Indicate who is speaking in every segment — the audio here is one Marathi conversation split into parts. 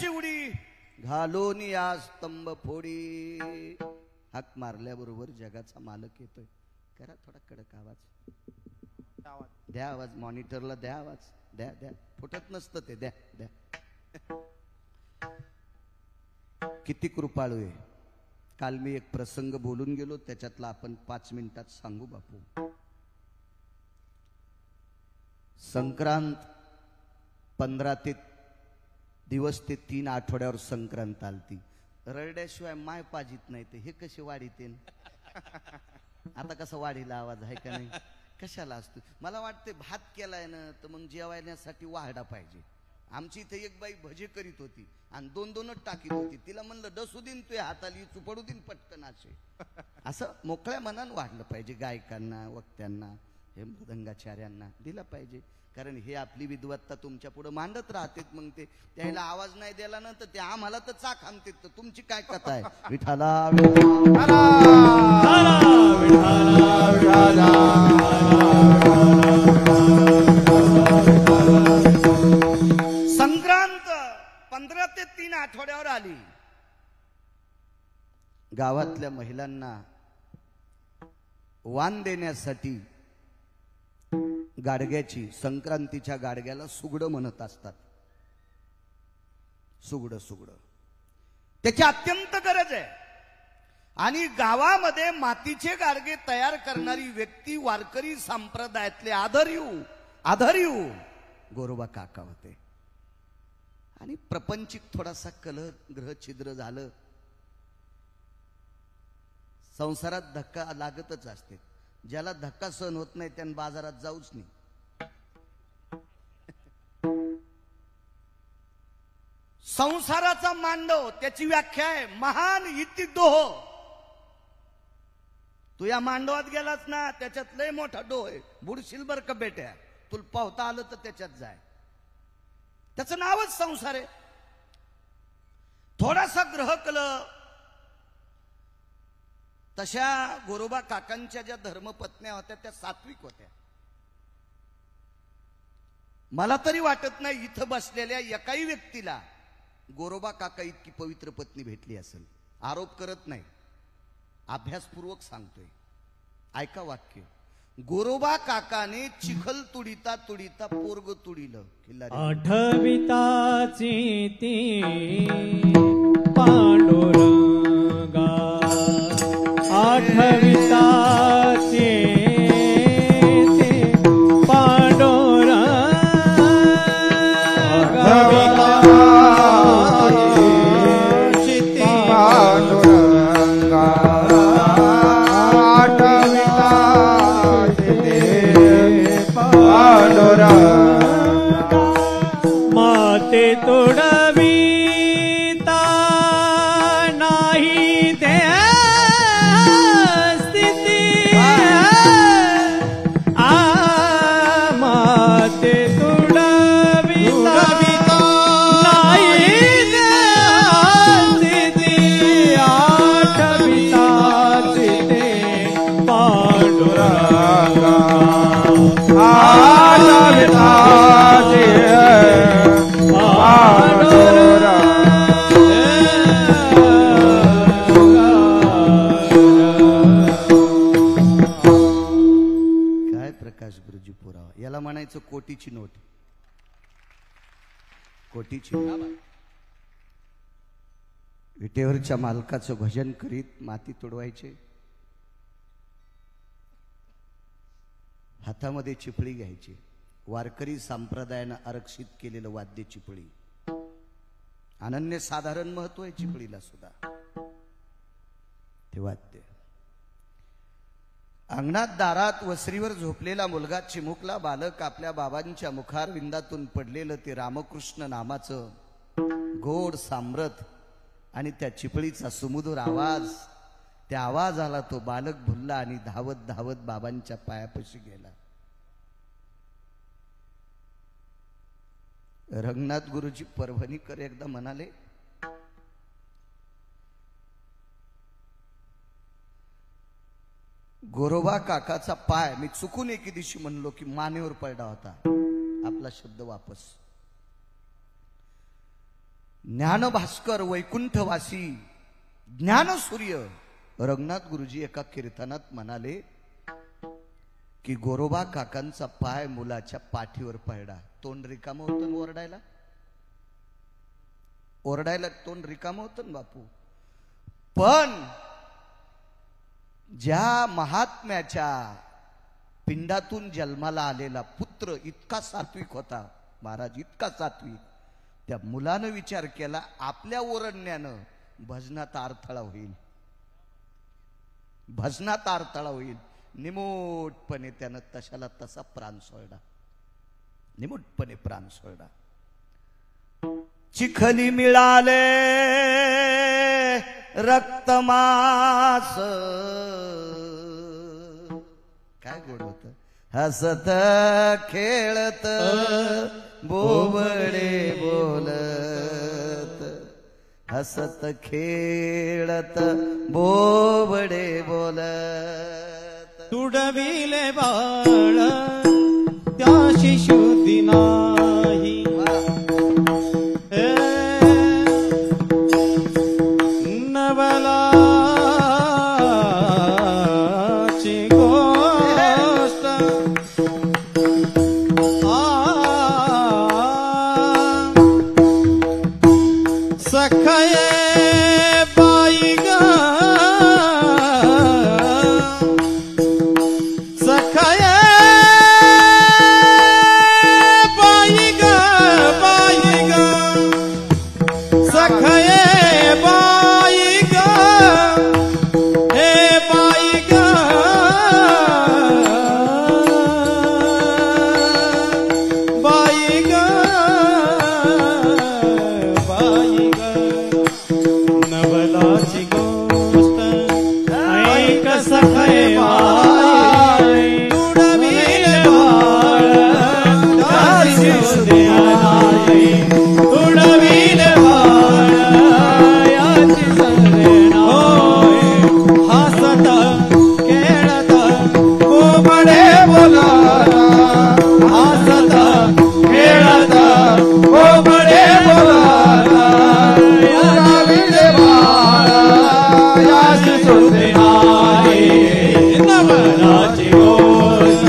Speaker 1: शिवडी घालून या स्तंभ फोडी. हाक मारल्याबरोबर जगाचा मालक येतोय. करा थोडा कडक आवाज द्या. आवाज मॉनिटरला द्या. आवाज द्या द्या. फुटत नसतं ते. द्या द्या. किती कृपाळू आहे. काल मी एक प्रसंग बोलून गेलो, त्याच्यातला आपण 5 मिनिटात सांगू बापू. संक्रांत 15 दिवस ते 3 आठवड्यावर संक्रांत आलती. ररड्याशिवाय माय पाजित नाही ते हे कसे वाढीते. आता कसं वाढीला आवाज आहे का नाही. कशाला असतो. मला वाटते भात केलाय ना तर मग जेवायण्यासाठी वाहडा पाहिजे. आमची इथे एक बाई भजे करीत होती आणि 2-2च टाकीत होती. तिला म्हणलं डसू दिन तुझ्या हाताली चुपडू दिन पटकन असे. असं मोकळ्या मनानं वाढलं पाहिजे. गायकांना वक्त्यांना हे मृदंगाचार्यांना दिला पाहिजे. कारण हे आपली विद्वत्ता तुमच्या पुढे मांडत राहते. मग ते त्याला आवाज नाही दिला ना तर ते आम्हाला तर चाक हाणते. तर तुमची काय कथा आहे. विठाला संक्रांत 15 ते 3 आठवड्यावर आली. गावातल्या महिलांना वाण देण्यासाठी गाडग्याची, संक्रांतीच्या गाडग्याला सुगडं म्हणत असतात. सुगडं सुगडं त्याची अत्यंत गरज आहे. आणि गावामध्ये मातीचे गाडगे तयार करणारी व्यक्ती वारकरी संप्रदायातले आधारीव गोरोबा काका होते. आणि प्रपंचिक थोडासा कलह ग्रह छिद्र झालं. संसारात धक्का लागतच असते. ज्याला धक्का सहन होत नाही त्यानं बाजारात जाऊच नाही. संसाराचा मांडव त्याची व्याख्या आहे महान इति डोह. तू या मांडवात गेलास ना त्याच्यात लय मोठा डोह आहे. बुडशील बर का बेट्या. तुला पाहता आलं तर त्याच्यात जाय. त्याचं नावच संसार आहे. थोडासा ग्रहकलह. तशा गोरोबा काकांच्या ज्या धर्मपत्न्या होत्या त्या सात्विक होत्या. मला तरी वाटत नाही इथं बसलेल्या एकाही व्यक्तीला गोरोबा काका इतकी पवित्र पत्नी भेटली असेल. आरोप करत नाही, अभ्यासपूर्वक सांगतोय. ऐका वाक्य. गोरोबा काकाने चिखल तुडिता तुडिता पोरग तुडिलं.
Speaker 2: आठविताची ती पांडुरंगा. आठविताची ती पांडुरंगा. माते तोडविता नाही ते स्थिती. माते तोडविता नाही ते स्थिती. आठविताची ते पांडुरंगा.
Speaker 1: काय प्रकाश गुरुजी पुरावा. याला म्हणायचं कोटीची नोट. कोटीची. विटेवरच्या मालकाचं भजन करीत माती तोडवायचे. हातामध्ये चिपळी घ्यायची. वारकरी संप्रदायानं आरक्षित केलेलं वाद्य चिपळी. अनन्य साधारण महत्व आहे चिपळीला सुद्धा. ते वाद्य. अंगणात दारात वसरीवर झोपलेला मुलगा, चिमुकला बालक आपल्या बाबांच्या मुखार विंदातून पडलेलं ते रामकृष्ण नामाचं गोड साम्रत आणि त्या चिपळीचा सुमधुर आवाज. त्या आवाजाला तो बालक भुलला आणि धावत धावत बाबांच्या पायापाशी गेला. रंगनाथ गुरुजी परभणीकर एकदा म्हणाले, गोरोबा काकाचा पाय, मी चुकून एके दिवशी म्हणलो की मानेवर पडला होता. आपला शब्द वापस. ज्ञानभास्कर वैकुंठवासी ज्ञानसूर्य रंगनाथ गुरुजी एका कीर्तनात म्हणाले की गोरोबा काकांचा पाय मुलाच्या पाठीवर पडला. तोंड रिकाम होतं ना ओरडायला, ओरडायला तोंड रिकाम होतं ना बापू. पण ज्या महात्म्याच्या पिंडातून जन्माला आलेला पुत्र इतका सात्विक होता महाराज, इतका सात्विक, त्या मुलानं विचार केला आपल्या ओरडण्यानं भजनात अडथळा होईल, भजनात अडथळा होईल. निमूटपणे त्यानं तशाला तसा प्राण सोडला, निमूटपणे प्राण सोडला. चिखली मिळाले रक्तमास, काय गोड होत, हसत खेळत बोबडे बोलत, हसत खेळत बोबडे बोलत.
Speaker 2: तुडविले बाळ त्याशी शुद्धी नाही, नवलाची गोष्ट सखये बाई ग, सखये बाई ग, बाई ग, सखये बाई ग, हे बाई ग, बाई ग, बाई ग, नवलाची गोष्ट ऐक सखये बाई, तुडविले बाळ त्याशी शुद्धी नाही, तुडविले बाळ याची शुद्धी नाही. हसत खेळत बोबडे बोलत, हसत खेळत बोबडे बोलत, तुडविले बाळ याची शुद्धी नाही, नवलाची गोष्ट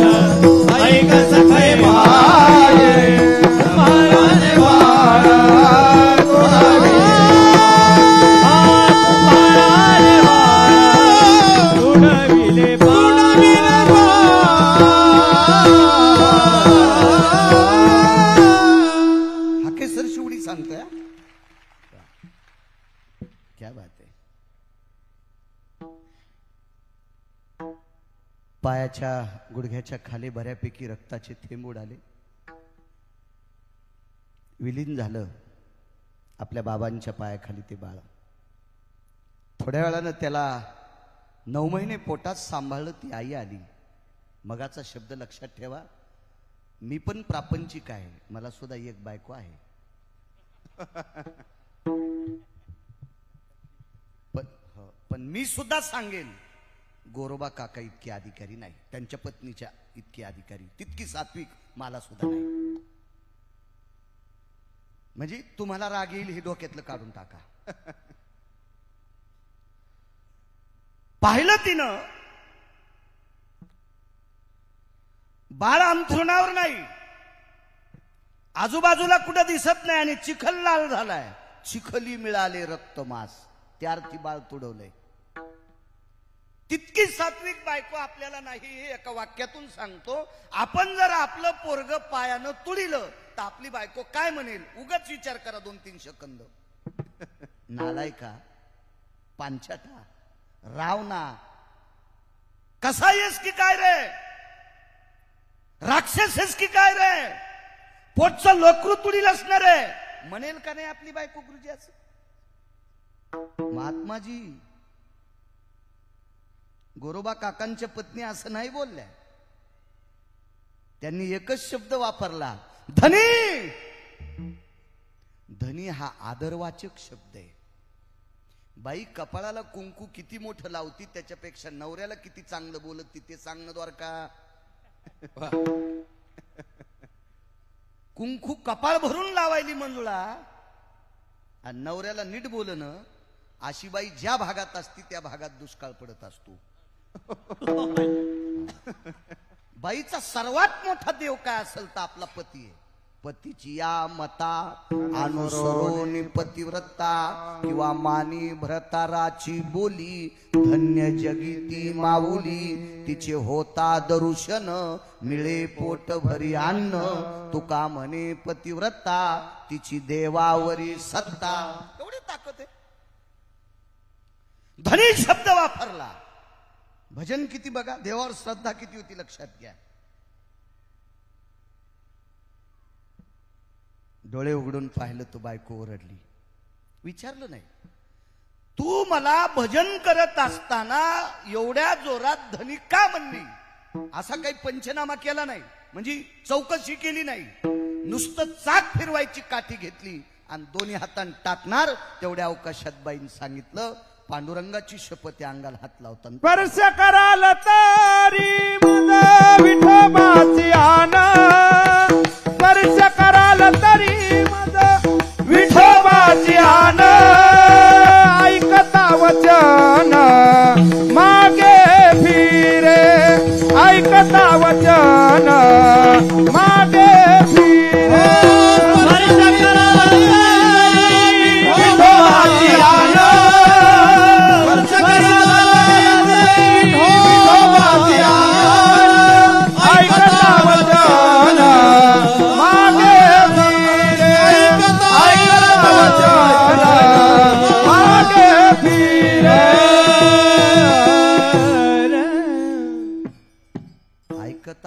Speaker 2: ऐक सखये बाई, महाराज बाळ तुडविले बाळ,
Speaker 1: हाकेसर शिवडी सांगतोय. क्या बात आहे. पायाच्या गुडघ्याच्या खाली बऱ्यापैकी रक्ताचे थेंब उडाले, विलीन झालं आपल्या बाबांच्या पायाखाली ते बाळ. थोड्या वेळानं त्याला 9 महिने पोटात सांभाळलं ती आई आली. मगाचा शब्द लक्षात ठेवा, मी पण प्रापंचिक आहे, मला सुद्धा एक बायको आहे. पण मी सुद्धा सांगेन गोरोबा काका इतके अधिकारी नाही, त्यांच्या पत्नीच्या इतके अधिकारी, तितकी सात्विक मला सुद्धा नाही. म्हणजे तुम्हाला राग येईल हे डोक्यातलं काढून टाका. पाहिलं तिनं बाळ अंथरुणावर नाही, आजूबाजूला कुठं दिसत नाही आणि चिखल लाल झालाय. चिखली मिळाले रक्तमास, त्यार्थी बाळ तुडवलंय. तितकी सात्विक बायको आपल्याला नाही हे एका वाक्यातून सांगतो. आपण जर आपलं पोरग पायानं तुडिलं तर आपली बायको काय म्हणेल उगाच विचार करा 2-3 सेकंद. नालायका, पांचटा, रावणा, कसा येस की काय रे, राक्षस आहेस की काय रे, पोटचं लोकरू तुडील असणार रे म्हणेल का नाही आपली बायको गुरुजी असं. महात्माजी गोरोबा काकांच्या पत्नी असं नाही बोलल्या, त्यांनी एकच शब्द वापरला, धनी. धनी हा आदरवाचक शब्द आहे. बाई कपाळाला कुंकू किती मोठं लावती त्याच्यापेक्षा नवऱ्याला किती चांगलं बोलत ते सांगणं द्वारका. कुंकू कपाळ भरून लावायली मंजुळा आणि नवऱ्याला नीट बोलणं, अशी बाई ज्या भागात असती त्या भागात दुष्काळ पडत असतो. बाईचा सर्वात मोठा देव काय असेल तर आपला पती आहे. पतीची या मता अनुसरोनी पतिव्रता किंवा मानी भ्रताराची बोली, धन्य जगीती माऊली तिचे होता दरुशन, मिळे पोट भरी अन्न तुका म्हणे पतिव्रता, तिची देवावरी सत्ता. एवढी ताकद आहे. धनी शब्द वापरला. भजन किती बघा, देवावर श्रद्धा किती होती लक्षात घ्या. डोळे उघडून पाहिलं तो बायको ओरडली. विचारलं नाही, तू मला भजन करत असताना एवढ्या जोरात धनी का म्हणली? असा काही पंचनामा केला नाही, म्हणजे चौकशी केली नाही. नुसतं चाक फिरवायची काठी घेतली आणि दोन्ही हातान टाकणार तेवढ्या अवकाशात बाईन सांगितलं, पांडुरंगाची शपथ या अंगाला हात लावताना,
Speaker 2: स्पर्श कराल तरी मज विठोबाची आन, स्पर्श कराल तरी मज विठोबाची आन, ऐकता वचन मागे फिरे, ऐकता वचन मागे फिरे. स्पर्श कराल विठोबाची आन,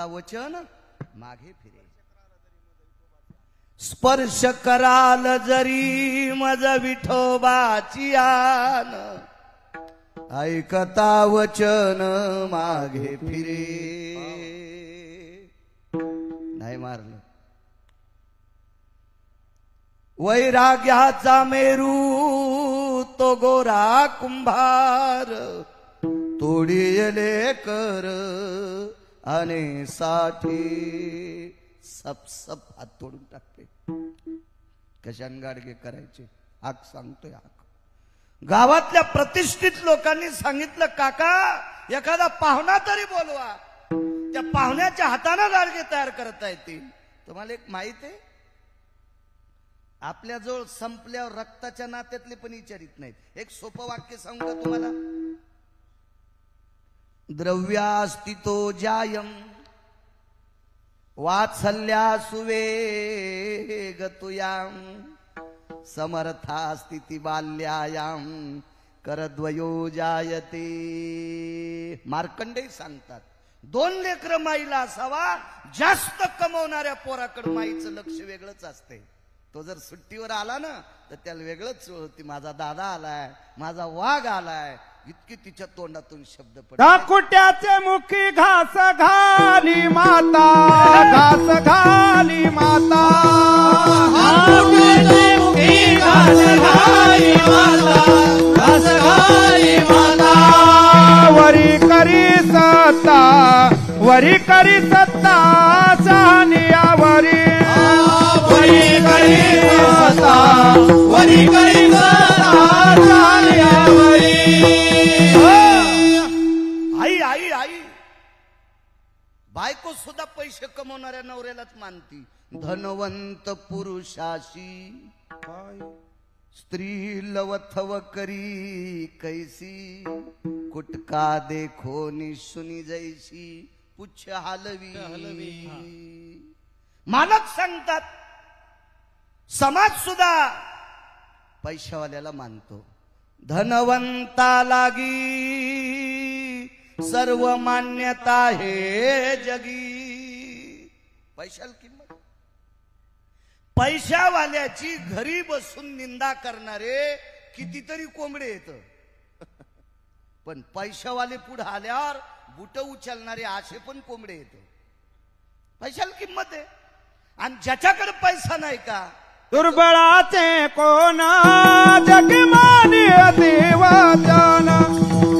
Speaker 1: वचन मागे फिरे. स्पर्श कराल जरी मज विठोबाची आन, ऐकता वचन मागे फिरे. नाही मारलं. वैराग्याचा मेरू तो गोरा कुंभार, तोडिले कर आणि साठी. सप सप हात तोडून टाकते. कशान गाडगे करायचे? हाक सांगतोय हाक. गावातल्या प्रतिष्ठित लोकांनी सांगितलं, काका एखादा पाहुणा तरी बोलवा, त्या पाहुण्याच्या हाताने गाडगे तयार करता येतील. तुम्हाला एक माहित आहे, आपल्याजवळ संपल्यावर रक्ताच्या नात्यातले पण विचारित नाहीत. एक सोपं वाक्य सांगू का तुम्हाला? द्रव्यास्तितो जायम वात्सल्या सुवेगतुयाम, समर्था स्थिती बाल्यायाम करद्वयो जायते. मार्कंडेय सांगतात, 2 लेकरं माईला असावा. जास्त कमवणाऱ्या पोराकडे माईचं लक्ष वेगळंच असते. तो जर सुट्टीवर आला ना तर त्याला वेगळंच होती, माझा दादा आलाय, माझा वाघ आलाय, इतकी तिच्या तोंडातून शब्द पडले.
Speaker 2: कुट्याचे मुखी घास घाली माता, घास घाली माता, मुखी घास घाली माता, घास घाली माता. वरी करी सत्ता, वरी करी सत्ता शहानियावरी, वरी करी सत्ता, वरी करी सत्ता शहानियावरी.
Speaker 1: आई आई आई, बायको सुद्धा पैसे कमवणाऱ्या नवऱ्यालाच मानती. धनवंत पुरुषाशी स्त्री लवथव करी कैसी, कुटका देखो निशुनी जैसी पुच्छ हलवी. मालक सांगतात, समाज सुद्धा पैशावाल्याला मानतो. धनवंता लागी सर्व मान्यता हे जगी. पैशाला किंमत. पैशावाल्याची घरी बसून निंदा करणारे कितीतरी कोंबडे येत, पण पैशावाले पुढे आल्यावर बुट उचलणारे असे पण कोंबडे येत. पैशाला किंमत आहे. आणि ज्याच्याकडे पैसा नाही का,
Speaker 2: दुर्बळाचे कोण जगमानी देवाचान,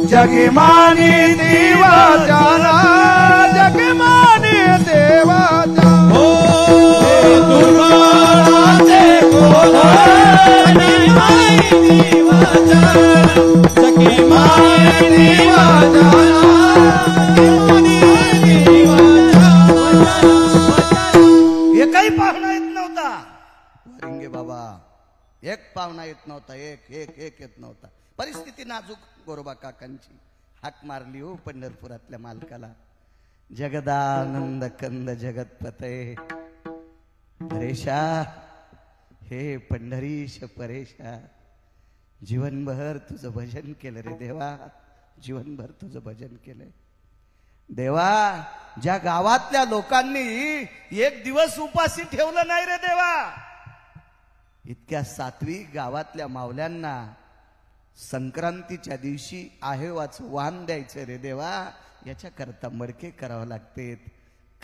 Speaker 2: जगमानी देवाचान, जगमानी देवाचान. दुर्बळाचे कोण जगी माई देवाचा जगी माई देवाचा
Speaker 1: एकही पाहुणा येत नव्हता वरिंगे बाबा, एक पाहुणा येत नव्हता, एक एक एक येत नव्हता. परिस्थिती नाजूक. गोरोबा काकांची हाक मारली हो पंढरपुरातल्या मालकाला. जगदानंद कंद जगतपते परेशा, हे पंढरीश परेशा, जीवनभर तुझं भजन केलं रे देवा, जीवनभर तुझं भजन केलंय देवा. ज्या गावातल्या लोकांनी एक दिवस उपाशी ठेवलं नाही रे देवा, इतक्या सात्विक गावातल्या मावल्यांना संक्रांतीच्या दिवशी आहेवाचं वाण द्यायचं रे देवा, याच्याकरता मडके करावं लागते.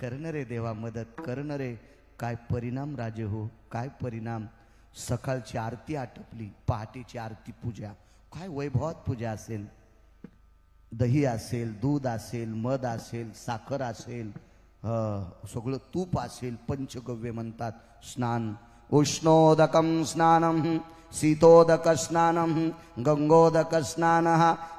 Speaker 1: करणं रे देवा मदत, करणं रे. काय परिणाम राजे हो, काय परिणाम. सकाळची आरती आटपली, पहाटेची आरती पूजा, काय वैभवात पूजा असेल. दही असेल, दूध असेल, मध असेल, साखर असेल, सगळं तूप असेल. पंचगव्य म्हणतात. स्नान, उष्णोदकं स्नानम शीतोदक स्नानम गंगोदक स्नान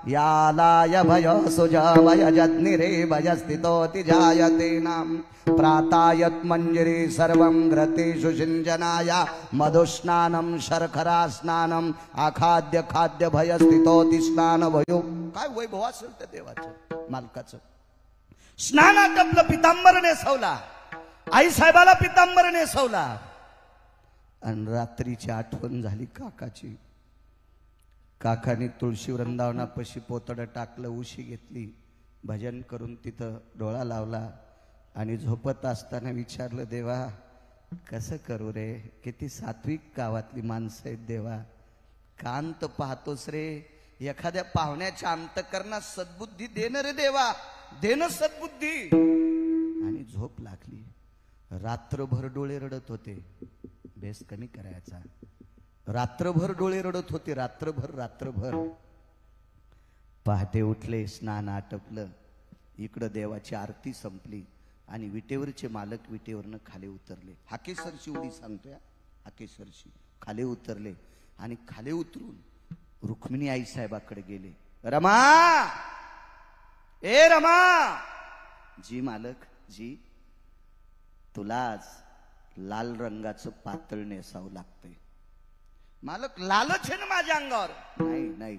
Speaker 1: यालाय भय सुजवय जज्ञिरे भय स्थितोति जायते नाम प्रातायत मंजरी सर्वं घृतेषु सिंचनाय मधुस्नानं शर्करा स्नानं आखाद्य खाद्य भय स्थितोति स्नान भयो. काय वैभव असेल त्या देवाचं मालकाचं. स्नानात आपलं पितांबर नेसवला, आई साहेबाला पितांबर नेसवला, आणि रात्रीची आठवण झाली काकाची. काकाने तुळशी वृंदावनापाशी पोतडं टाकलं, उशी घेतली, भजन करून तिथं डोळा लावला आणि झोपत असताना विचारलं, देवा कसं करू रे, किती सात्विक गावातली माणसं आहेत देवा, कांत पाहतोस रे, एखाद्या पाहुण्याच्या अंतकरणात सद्बुद्धी देणं रे देवा, देणं सद्बुद्धी. आणि झोप लागली. रात्रभर डोळे रडत होते, बेस कमी करायचा. रात्रभर डोळे रडत होते, रात्रभर. पहाटे उठले, स्नान आटपलं, इकडं देवाची आरती संपली आणि विटेवरचे मालक विटेवरनं खाली उतरले. हाकेसरची उडी सांगतोय, हाकेसरची खाली उतरले आणि खाली उतरून रुक्मिणी आई साहेबाकडे गेले. रमा, ए रमा. जी मालक, जी तुला आज लाल रंगाचं पातळ नेसावं लागतंय. मालक, लालच आहे ना माझ्या अंगावर. नाही नाही,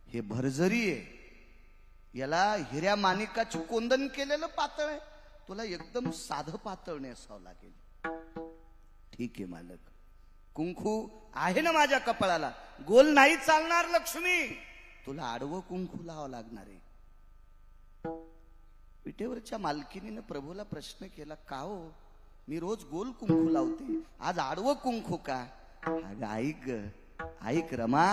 Speaker 1: हे भरजरी आहे, याला हिऱ्या माणिकाची कोंदण केलेलं पातळ आहे, तुला एकदम साधं पातळ नेसावं लागेल. ठीक आहे मालक. कुंकू आहे ना माझ्या कपाळाला, गोल नाही चालणार लक्ष्मी, तुला आडवं कुंकू लावावं लागणार आहे. विटेवरच्या मालकीनीनं प्रभूला प्रश्न केला, का हो, मी रोज गोल कुंकू लावते, आज आडवं कुंकू का? अगं ऐक ग, ऐक रमा,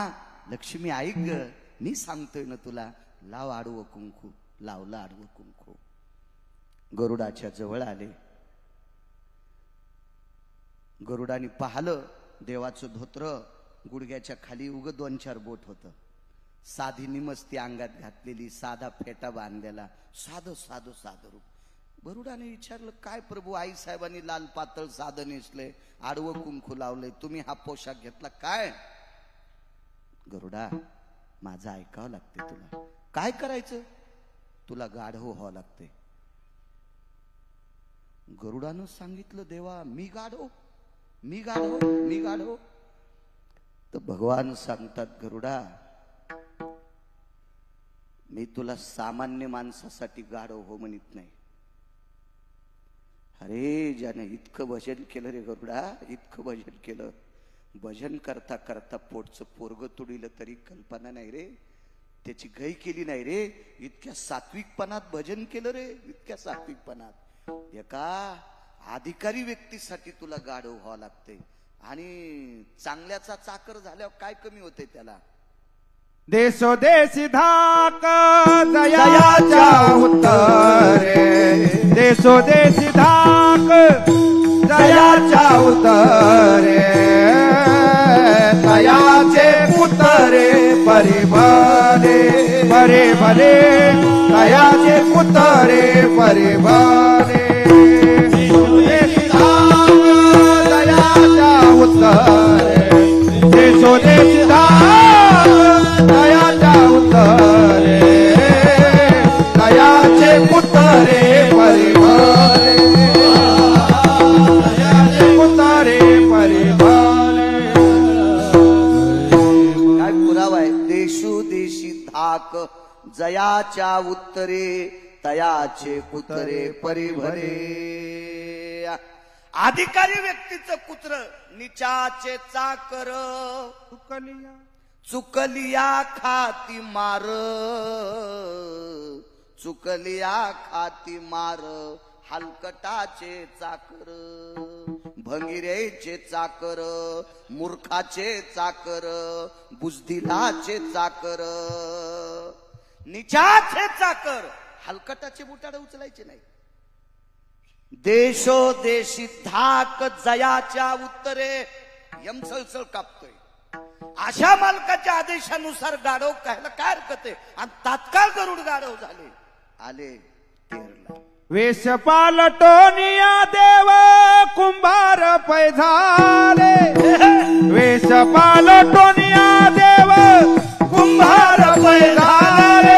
Speaker 1: लक्ष्मी ऐक ग, मी सांगतोय ना तुला, लाव आडवं कुंकू. लावलं आडवं कुंकू. गरुडाच्या जवळ आले. गरुडाने पाहिलं, देवाचं धोत्र गुडघ्याच्या खाली उग 2-4 बोट होतं. साधी निमस्ती अंगात घातलेली, साधा फेटा बांधलेला, साधं साधं साधं रूप. गरुडाने विचारलं, काय प्रभू, आई साहेबांनी लाल पातळ साधं नेसलंय, आडवं कुंकू लावलंय, तुम्ही हा पोशाख घेतला काय? गरुडा, माझं ऐकावं लागते तुला. काय करायचं? तुला गाढव व्हावं लागते. गरुडानं सांगितलं, देवा मी गाढव, मी गाढव, मी गाढव. तर भगवान सांगतात, गरुडा मी तुला सामान्य माणसासाठी गाढव हो म्हणत नाही. अरे ज्याने इतकं भजन केलं रे गरुडा, इतकं भजन केलं, भजन करता करता पोटचं पोरग तुडिलं तरी कल्पना नाही रे, त्याची गय केली नाही रे. इतक्या सात्विकपणात भजन केलं रे, इतक्या सात्विकपणात. एका अधिकारी व्यक्तीसाठी तुला गाढव व्हावं लागते. आणि चांगल्याचा चाकर झाल्यावर काय कमी होते त्याला?
Speaker 2: देशोदेशी धाक जयाच्या उत्तरे, देशोदेशी धाक जयाच्या उत्तरे, तयाचे पुतरे परे भले, परे भले, तयाचे पुतरे परे भले. देशोदेशी धाक जयाच्या उत्तरे,
Speaker 1: धाक जयाच्या उत्तरे तयाचे कुत्रे परिभरे. अधिकारी व्यक्तीचं कुत्र निचाचे चाकर चुकलिया खाती मार चुकलिया खाती मार. हलकटाचे चाकर भंगिरेचे चाकर मूर्खाचे चाकर बुजदिलाचे चाकर निचाचे चाकर. हलकटाचे बुटाडे उचलायचे नाही. देशोदेशी धाक जयाच्या उत्तरे. यमसळसळ कापतोय. अशा मालकाच्या आदेशानुसार गाढव कायला काय हरकत आहे. आणि तात्काळ गरुड गाढव झाले. आले तेरला.
Speaker 2: वेश पालटोनिया देव कुंभार पैझाले. वेश पालटोनिया देव कुंभार पैझाले.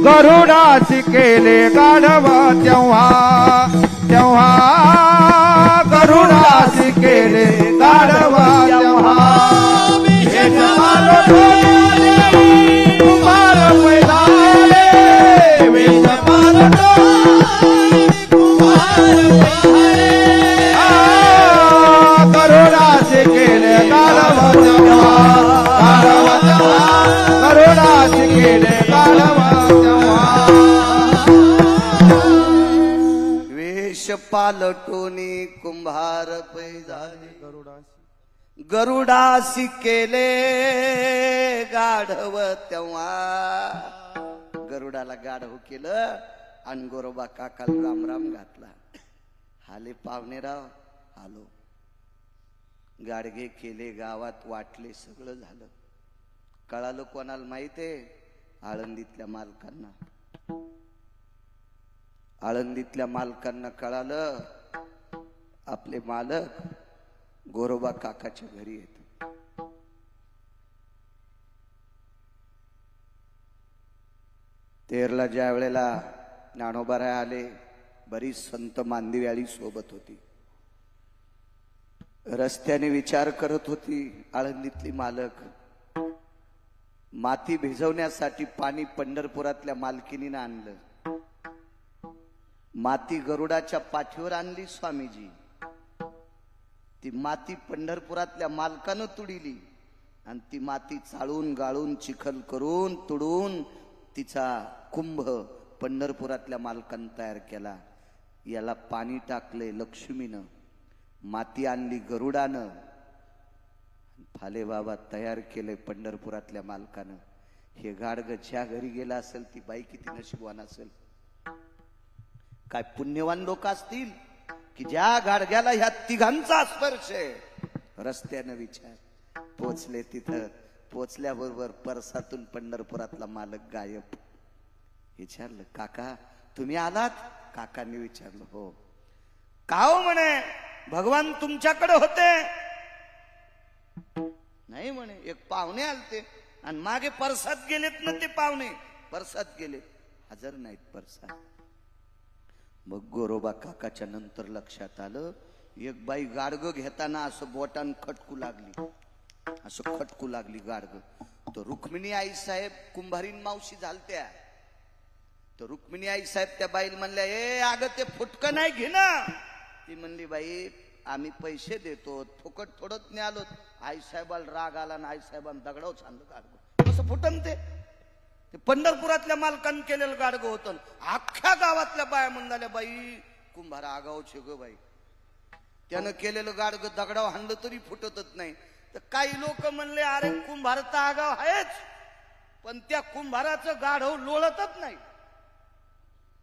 Speaker 2: गरुडासी केले गाढव तेव्हा तेव्हा गरुडासी केले गाढव तेव्हा. वेश पालटोनिया देव कुंभार पैझाले. करोडाचे केले गाढव तेव्हा करोडाचे केले गाढव तेव्हा.
Speaker 1: वेश पालटोनी कुंभार पैझाले. गरुडासी केले गाढव तेव्हा. गरुडाला गाढव केलं आणि गोरोबा काकाला राम राम घातला. हाले पावणेराव आलो. गाडगे केले गावात वाटले सगळं झालं. कळालं कोणाला माहितीये? आळंदीतल्या मालकांना. आळंदीतल्या मालकांना कळालं आपले मालक गोरोबा काकाच्या घरी येत. तेरला ज्या वेळेला ज्ञानोबाराय आले बरीच संत मांदिव्याळी सोबत होती. रस्त्याने विचार करत होती आळंदीतली मालक. माती भिजवण्यासाठी पाणी पंढरपुरातल्या मालकिनीनं आणलं. माती गरुडाच्या पाठीवर आणली स्वामीजी. ती माती पंढरपुरातल्या मालकानं तुडिली आणि ती माती चाळून गाळून चिखल करून तुडून तिचा कुंभ पंढरपुरातल्या मालकानं तयार केला. याला पाणी टाकले लक्ष्मीनं, माती आणली गरुडानं, फाले बाबा तयार केले पंढरपुरातल्या मालकानं. हे गाडग ज्या घरी गेला असेल ती बाई किती नशीबवान असेल. काय पुण्यवान लोक असतील की ज्या गाडग्याला ह्या तिघांचा स्पर्श आहे. रस्त्यानं विचार. पोचले तिथं. पोचल्याबरोबर परसातून पंढरपुरातला मालक गायब. विचारलं काका तुम्ही आलात? काकांनी विचारलं हो. का हो म्हणे भगवान तुमच्याकडे होते? नाही म्हणे एक पाहुणे आलते आणि मागे परसात गेलेत ना ते पाहुणे. परसात गेले हजर नाहीत परसात. मग गोरोबा काकाच्या नंतर लक्षात आलं एक बाई गाडग घेताना असं बोटान खटकू लागली. असं खटकू लागली गाडग. तो रुक्मिणी आई साहेब कुंभारीन मावशी झालत्या. तर रुक्मिणी आई साहेब त्या बाईला म्हणल्या ए अगं ते फुटकं नाही घे ना. ती म्हणली बाई आम्ही पैसे देतो फुकट थोडत नाही आलो. आई साहेबाला राग आला ना आई साहेबांना दगडाव छानलं गाडगं. कसं फुटन ते पंढरपुरातल्या मालकानं केलेलं गाडगं होतं. अख्ख्या गावातल्या बाया म्हणाल्या बाई कुंभारा आगावचे ग बाई. त्यानं केलेलं गाडगं दगडाव हाणलं तरी फुटतच नाही. तर काही लोक म्हणले अरे कुंभार तर आगाव आहेच पण त्या कुंभाराचं गाढव लोळतच नाही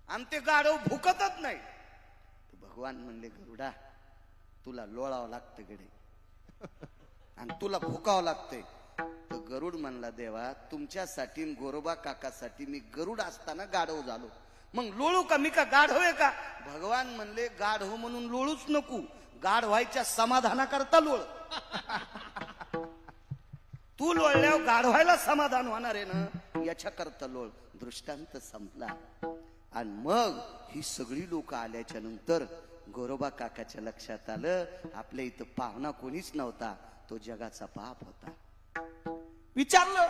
Speaker 1: आणि ते गाढव भुकतच नाही. भगवान म्हणले गरुडा तुला लोळावं लागतं गडे आणि तुला भुकावं लागतंय. तर गरुड म्हणला देवा तुमच्यासाठी गोरोबा काकासाठी मी गरुड असताना गाढव झालो मग लोळू का? मी का गाढव आहे का? भगवान म्हणले गाढव म्हणून लोळूच नको. गाढ व्हायच्या समाधानाकरता लोळ. तू लोळल्यावर गाढ व्हायला समाधान होणार आहे ना याच्याकरता लोळ. दृष्टांत संपला. आणि मग ही सगळी लोक आल्याच्या नंतर गोरोबा काकाच्या लक्षात आलं आपल्या इथं पाहुणा कोणीच नव्हता. तो जगाचा बाप होता. विचारलं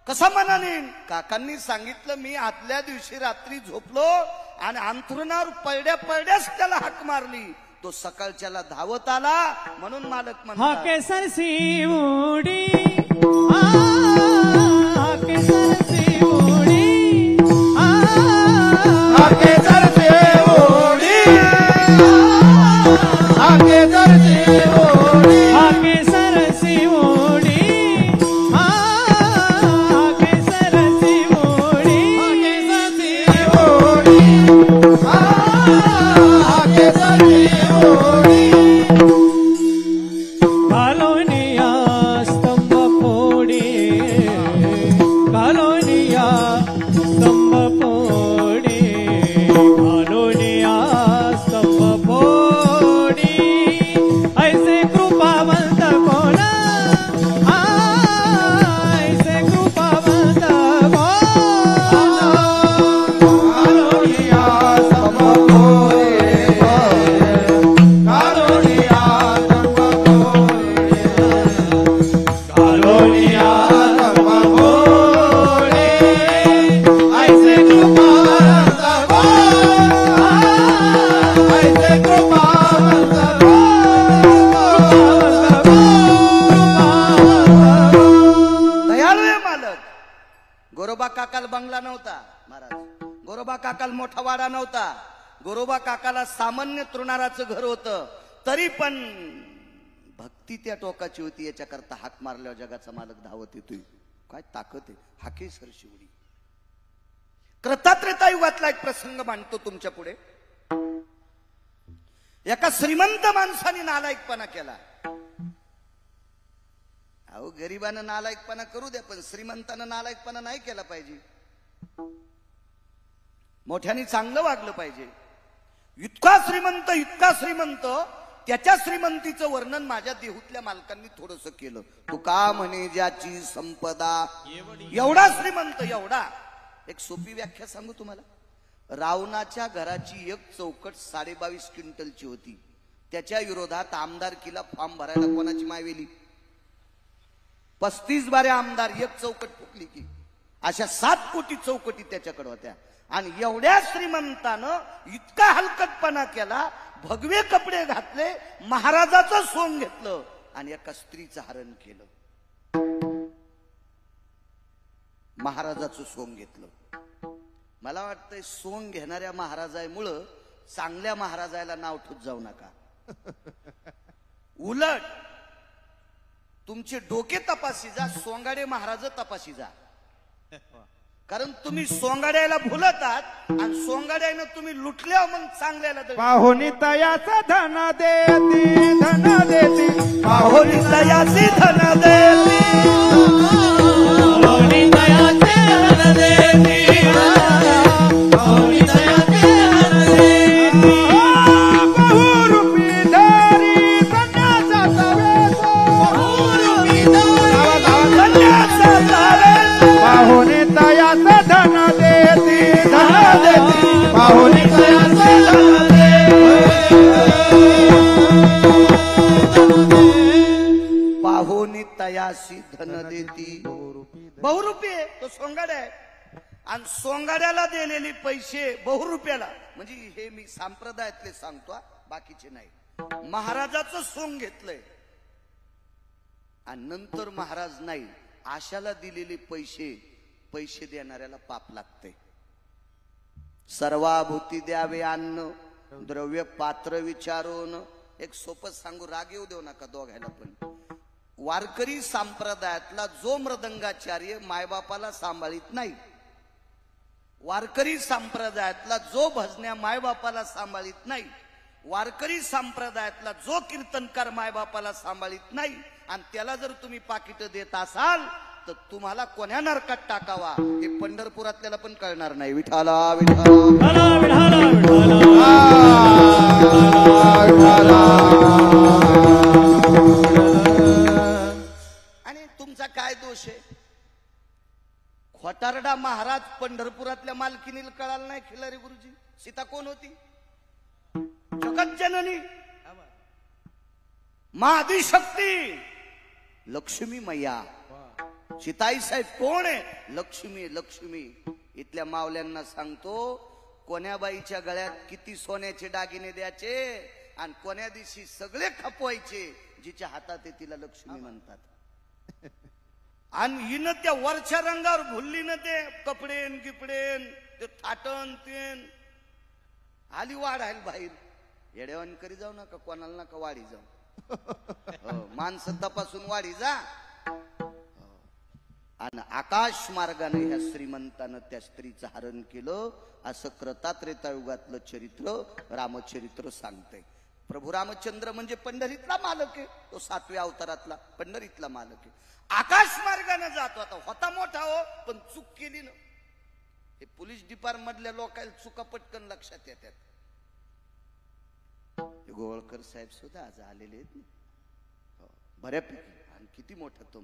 Speaker 1: कसा मनाने? काकांनी सांगितलं मी आदल्या दिवशी रात्री झोपलो आणि अंथरुणावर पडड्या पडड्याच त्याला हाक मारली, तो सकाळच्याला धावत आला, म्हणून मालक म्हणतात
Speaker 3: हाके सरसी उडी हाके सरसी उडी
Speaker 2: हाके सरसी उडी हाके सरसी उडी
Speaker 3: हाके सरसी उडी हाके सरसी उडी
Speaker 2: हाके सरसी उडी
Speaker 3: कालोनिया स्तंभ फोडी कालोनिया स्तंभ फोडी कालोनिया स्तंभ फोडी ऐसे कृपावंत कोण ऐसे कृपावंत कोण
Speaker 2: कालोनिया समकोरे कालोनिया कालोनिया समकोरे ऐसे कृपावंत ऐसे कृपावंत
Speaker 1: दयाळू आहे मालक. गोरोबा काकाला बंगला नव्हता महाराज, गोरोबा काकाला मोठा वाडा नव्हता, गोरोबा काकाला सामान्य तृणाराचं घर होतं, तरी पण भक्ती त्या टोकाची होती. याच्याकरता हाक मारल्यावर जगाचा मालक धावत येतोय. काय ताकद आहे. हाके सरशी उडी. कृतात्रेता युगातला एक प्रसंग मांडतो तुमच्या पुढे. एका श्रीमंत माणसाने नालायकपणा केला. अहो गरिबानं नालायकपणा करू द्या, पण श्रीमंतानं नालायकपणा नाही केला पाहिजे. मोठ्याने चांगलं वागलं पाहिजे. इतका श्रीमंत त्याच्या श्रीमंतीचं वर्णन माझ्या देहूतल्या मालकांनी थोडस केलं. तू का म्हणे ज्याची संपदा एवढा श्रीमंत एवढा. एक सोपी व्याख्या सांगू तुम्हाला. रावणाच्या घराची एक चौकट 22.5 क्विंटलची होती. त्याच्या विरोधात आमदारकीला फॉर्म भरायला कोणाची मायवेली? 35 बारे आमदार, एक चौकट फुकली की. अशा 7 कोटी चौकटी त्याच्याकडे होत्या. आणि एवढ्या श्रीमंतानं इतका हलकटपणा केला, भगवे कपडे घातले, महाराजाचं सोंग घेतलं आणि एका स्त्रीचं हरण केलं. महाराजाचं सोंग घेतलं. मला वाटतंय सोंग घेणाऱ्या महाराजामुळं चांगल्या महाराजाला नाव ठेवत जाऊ नका. उलट तुमचे डोके तपासी जा, सोंगाडे महाराज तपासी जा. कारण तुम्ही सोंगाड्याला भुलतात आणि सोंगाड्यानं तुम्ही लुटल्या, मग चांगल्याला
Speaker 2: पाहुणी तयाचा धन देती
Speaker 1: पाहुणी तयाची धन देती
Speaker 3: पाहुणी तयाचे धन देती पाहुणी तयाचे धन देती
Speaker 2: बहुरूपी धारी संन्यासा तवेसो
Speaker 3: बहुरूपी
Speaker 1: संन्यासा तवेसो
Speaker 2: पाहुणी तयाचा धन देती पाहुणी तयाचा धन
Speaker 1: पाहुणी तयाशी धन देती. बहुरूपी आहे तो सोंगाड्या आहे. आणि सोंगाड्याला दिलेली पैसे बहुरूप्याला, म्हणजे हे मी संप्रदायातले सांगतो, बाकीचे नाही. महाराजाचं सोंग घेतलंय आणि नंतर महाराज नाही, आशाला दिलेले पैसे देणाऱ्याला पाप लागते. सर्वाभूती द्यावे अन्न द्रव्य पात्र विचारून. एक सोपं सांगू, राग येऊ देऊ नका दोघायला. पण वारकरी संप्रदायातला जो मृदंगाचार्य मायबापाला सांभाळीत नाही, वारकरी संप्रदायातला जो भजन्या मायबापाला सांभाळीत नाही, वारकरी संप्रदायातला जो कीर्तनकार मायबापाला सांभाळीत नाही, आणि त्याला जर तुम्ही पाकिट देत असाल तर तुम्हाला कोण्या नरकात टाकावा हे पंढरपुरातल्याला पण कळणार नाही. विठाला विठाला आणि तुमचा काय दोष आहे? खोटारडा महाराज पंढरपुरातल्या मालकीनीला कळालं नाही. खिलारी गुरुजी सीता कोण होती? जगत जननी मा आदिशक्ती लक्ष्मी मैया. चिताई साहेब कोण आहे? लक्ष्मी. लक्ष्मी. इथल्या मावल्यांना सांगतो, कोण्याबाईच्या गळ्यात किती सोन्याचे दागिने द्यायचे आणि कोण्या दिवशी सगळे खपवायचे, जिच्या हातात आहे तिला लक्ष्मी म्हणतात. आणि हिनं त्या वरच्या रंगावर भुलली ना ते कपडेन गिपडेन ते थाटण तेन आली वाढायला बाहेर. येड्यावानी करी जाऊ नका, कोणाला नका वाढी जाऊ. माणसं तपासून वाढी जा. आणि आकाश मार्गाने ह्या श्रीमंतानं त्या स्त्रीचं हरण केलं, असं कृतात्रेतायुगातलं चरित्र रामचरित्र सांगतंय. प्रभू रामचंद्र म्हणजे पंढरीतला मालक आहे, तो 7व्या अवतारातला पंढरीतला मालक आहे. आकाश मार्गाने जातो. आता होता मोठा हो, पण चूक केली ना. हे पोलीस डिपार्टमेंट मधल्या लोकांना चुका पटकन लक्षात येतात. गोवळकर साहेब सुद्धा आज आलेले आहेत ना, बऱ्यापैकी. आणि किती मोठा तो.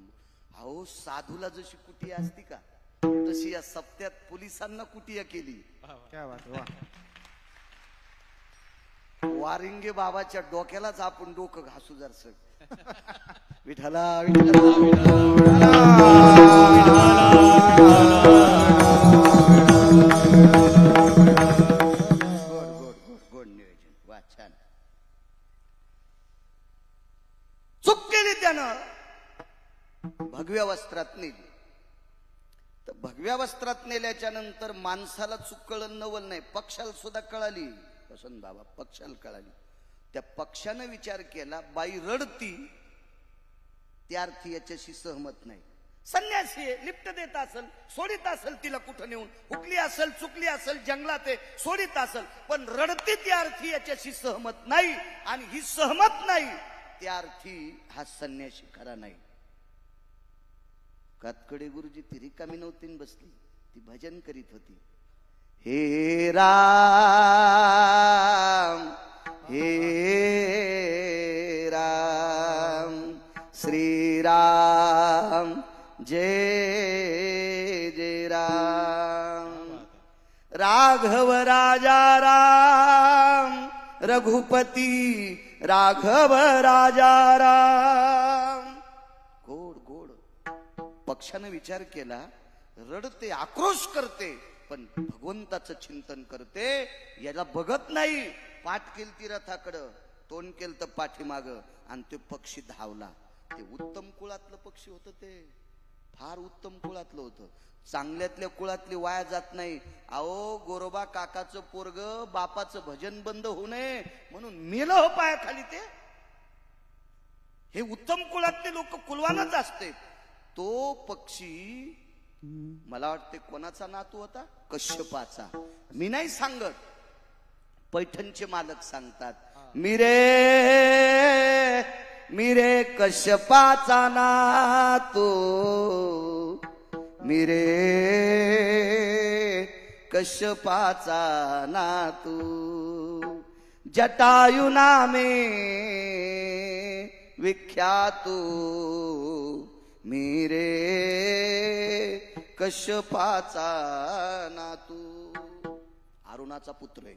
Speaker 1: अहो, साधूला जशी कुटिया असती का, तशी या सप्त्यात पोलिसांना कुटिया केली.
Speaker 2: क्या बात, वाह.
Speaker 1: वारिंगे बाबाच्या डोक्यालाच आपण डोकं घासू जरस. विठला विठला विठला. गोड नियोजन. वा, छान. चूक केली त्यानं. भगव्या वस्त्रात नेली. तर भगव्या वस्त्रात नेल्याच्या नंतर माणसाला चूक कळण नवल नाही, पक्षाला सुद्धा कळाली. वसंत बाबा पक्षाला कळाली. त्या पक्षानं विचार केला, बाई रडती त्या अर्थी याच्याशी सहमत नाही. संन्यासी आहे, लिफ्ट देत असेल, सोडित असेल, तिला कुठं नेऊन हुकली असेल, चुकली असेल, जंगलात आहे, सोडित असेल, पण रडती त्या अर्थी याच्याशी सहमत नाही. आणि ही सहमत नाही त्या अर्थी हा संन्यासी खरा नाही. कातकडे गुरुजी ती रिकामी नव्हती बसली, ती भजन करीत होती. हे राम हे राम श्रीराम जय जय राम. राघव राजा राम रघुपती राघव राजा राम. गोड गोड. पक्षाने विचार केला, रडते, आक्रोश करते, पण भगवंताचं चिंतन करते, याला बघत नाही. पाठ केली ती रथाकडं, तोंड केलं तर पाठीमाग, आणि ते पक्षी धावला. ते उत्तम कुळातलं पक्षी होतं, ते फार उत्तम कुळातलं होतं. चांगल्यातल्या कुळातली वाया जात नाही. अहो, गोरोबा काकाचं पोरग बापाचं भजन बंद होऊ नये म्हणून मेलं हो पायाखाली. ते हे उत्तम कुळातले लोक कुलवानच असते. तो पक्षी मला वाटते कोणाचा नातू होता? कश्यपाचा. मी नाही सांगत, पैठणचे मालक सांगतात. मिरे कश्यपाचा नातू, मिरे कश्यपाचा नातू, जटायु नामे विख्यातू, मिरे कश्यपाचा नातू. अरुणाचा पुत्र आहे.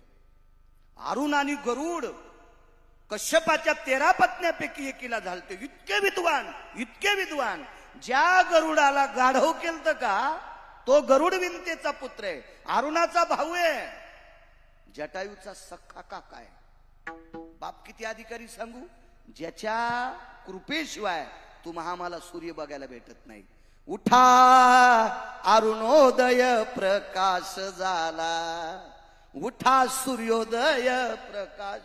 Speaker 1: अरुण आणि गरुड कश्यपाच्या 13 पत्न्यापैकी एकीला झालते. इतके विद्वान, इतके विद्वान. ज्या गरुडाला गाढव केलं का, तो गरुड विंतेचा पुत्र आहे. अरुणाचा भाऊ आहे. जटायूचा सख्खा काका आहे. बाप किती अधिकारी सांगू, ज्याच्या कृपेशिवाय तुम्हाला सूर्य बघायला भेटत नाही. उठा अरुणोदय प्रकाश झाला, उठा सूर्योदय प्रकाश,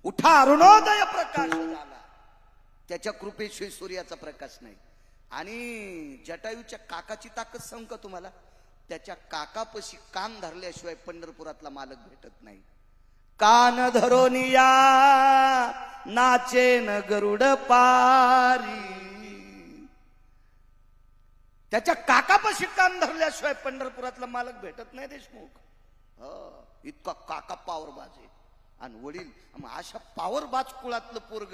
Speaker 1: उठा अरुणोदय प्रकाश झाला. त्याच्या कृपेशिवाय सूर्याचा प्रकाश नाही. आणि जटायूच्या काकाची ताकद सांगू का तुम्हाला? त्याच्या काकापशी कान धरल्याशिवाय पंढरपुरातला मालक भेटत नाही. कान धरोनिया नाचेन गरुड पारी. त्याच्या काकापाशी कान धरल्याशिवाय पंढरपुरातला मालक भेटत नाही देशमुख. इतका काका पावरबाज आहे. आणि वडील अशा पावरबाज कुळातलं पोरग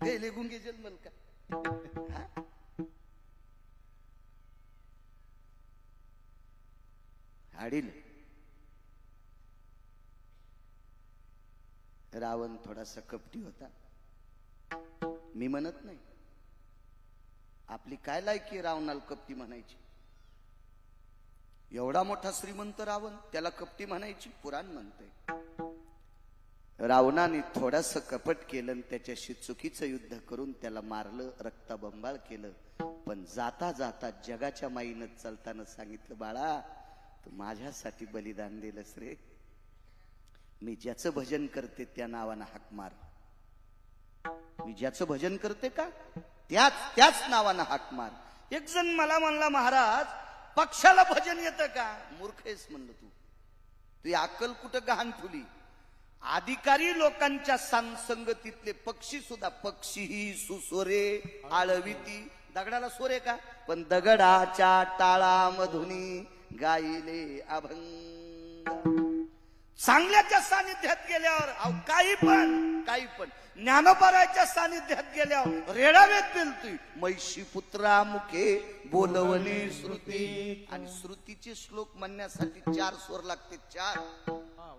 Speaker 1: गेले गुंगे जन्मल का? हाडील. रावण थोडासा कपटी होता, मी म्हणत नाही. आपली काय लायकी रावणाला कपटी म्हणायची? एवढा मोठा श्रीमंत रावण, त्याला कपटी म्हणायची? पुराण म्हणतंय रावणाने थोडस कपट केलं आणि त्याच्याशी चुकीचं युद्ध करून त्याला मारलं, रक्ताबंबाळ केलं. पण जाता जाता जगाच्या माईनं चालताना सांगितलं, बाळा तू माझ्यासाठी बलिदान दिलंस रे. मी ज्याचं भजन करते त्या नावानं हाक मार. मी ज्याचं भजन करते का त्याच नावानं हाक मार. एक जण मला म्हणला, महाराज पक्षाला भजन येतं का? मूर्खेस म्हणलं तू. तुझी अक्कल कुठं गहाण ठुली? अधिकारी लोकांच्या संगतीतले पक्षी सुद्धा, पक्षीही सुसोरे आळविती. दगडाला सोरे का? पण दगडाच्या टाळामधुनी गायले अभंग. चांगल्याच्या सानिध्यात गेल्यावर काही पण ज्ञानोबाराच्या सानिध्यात गेल्यावर रेडावेत पेलतोय. मैशी पुत्रा मुखे बोलवणे श्रुती. आणि श्रुतीचे श्लोक म्हणण्यासाठी 4 स्वर लागते. 4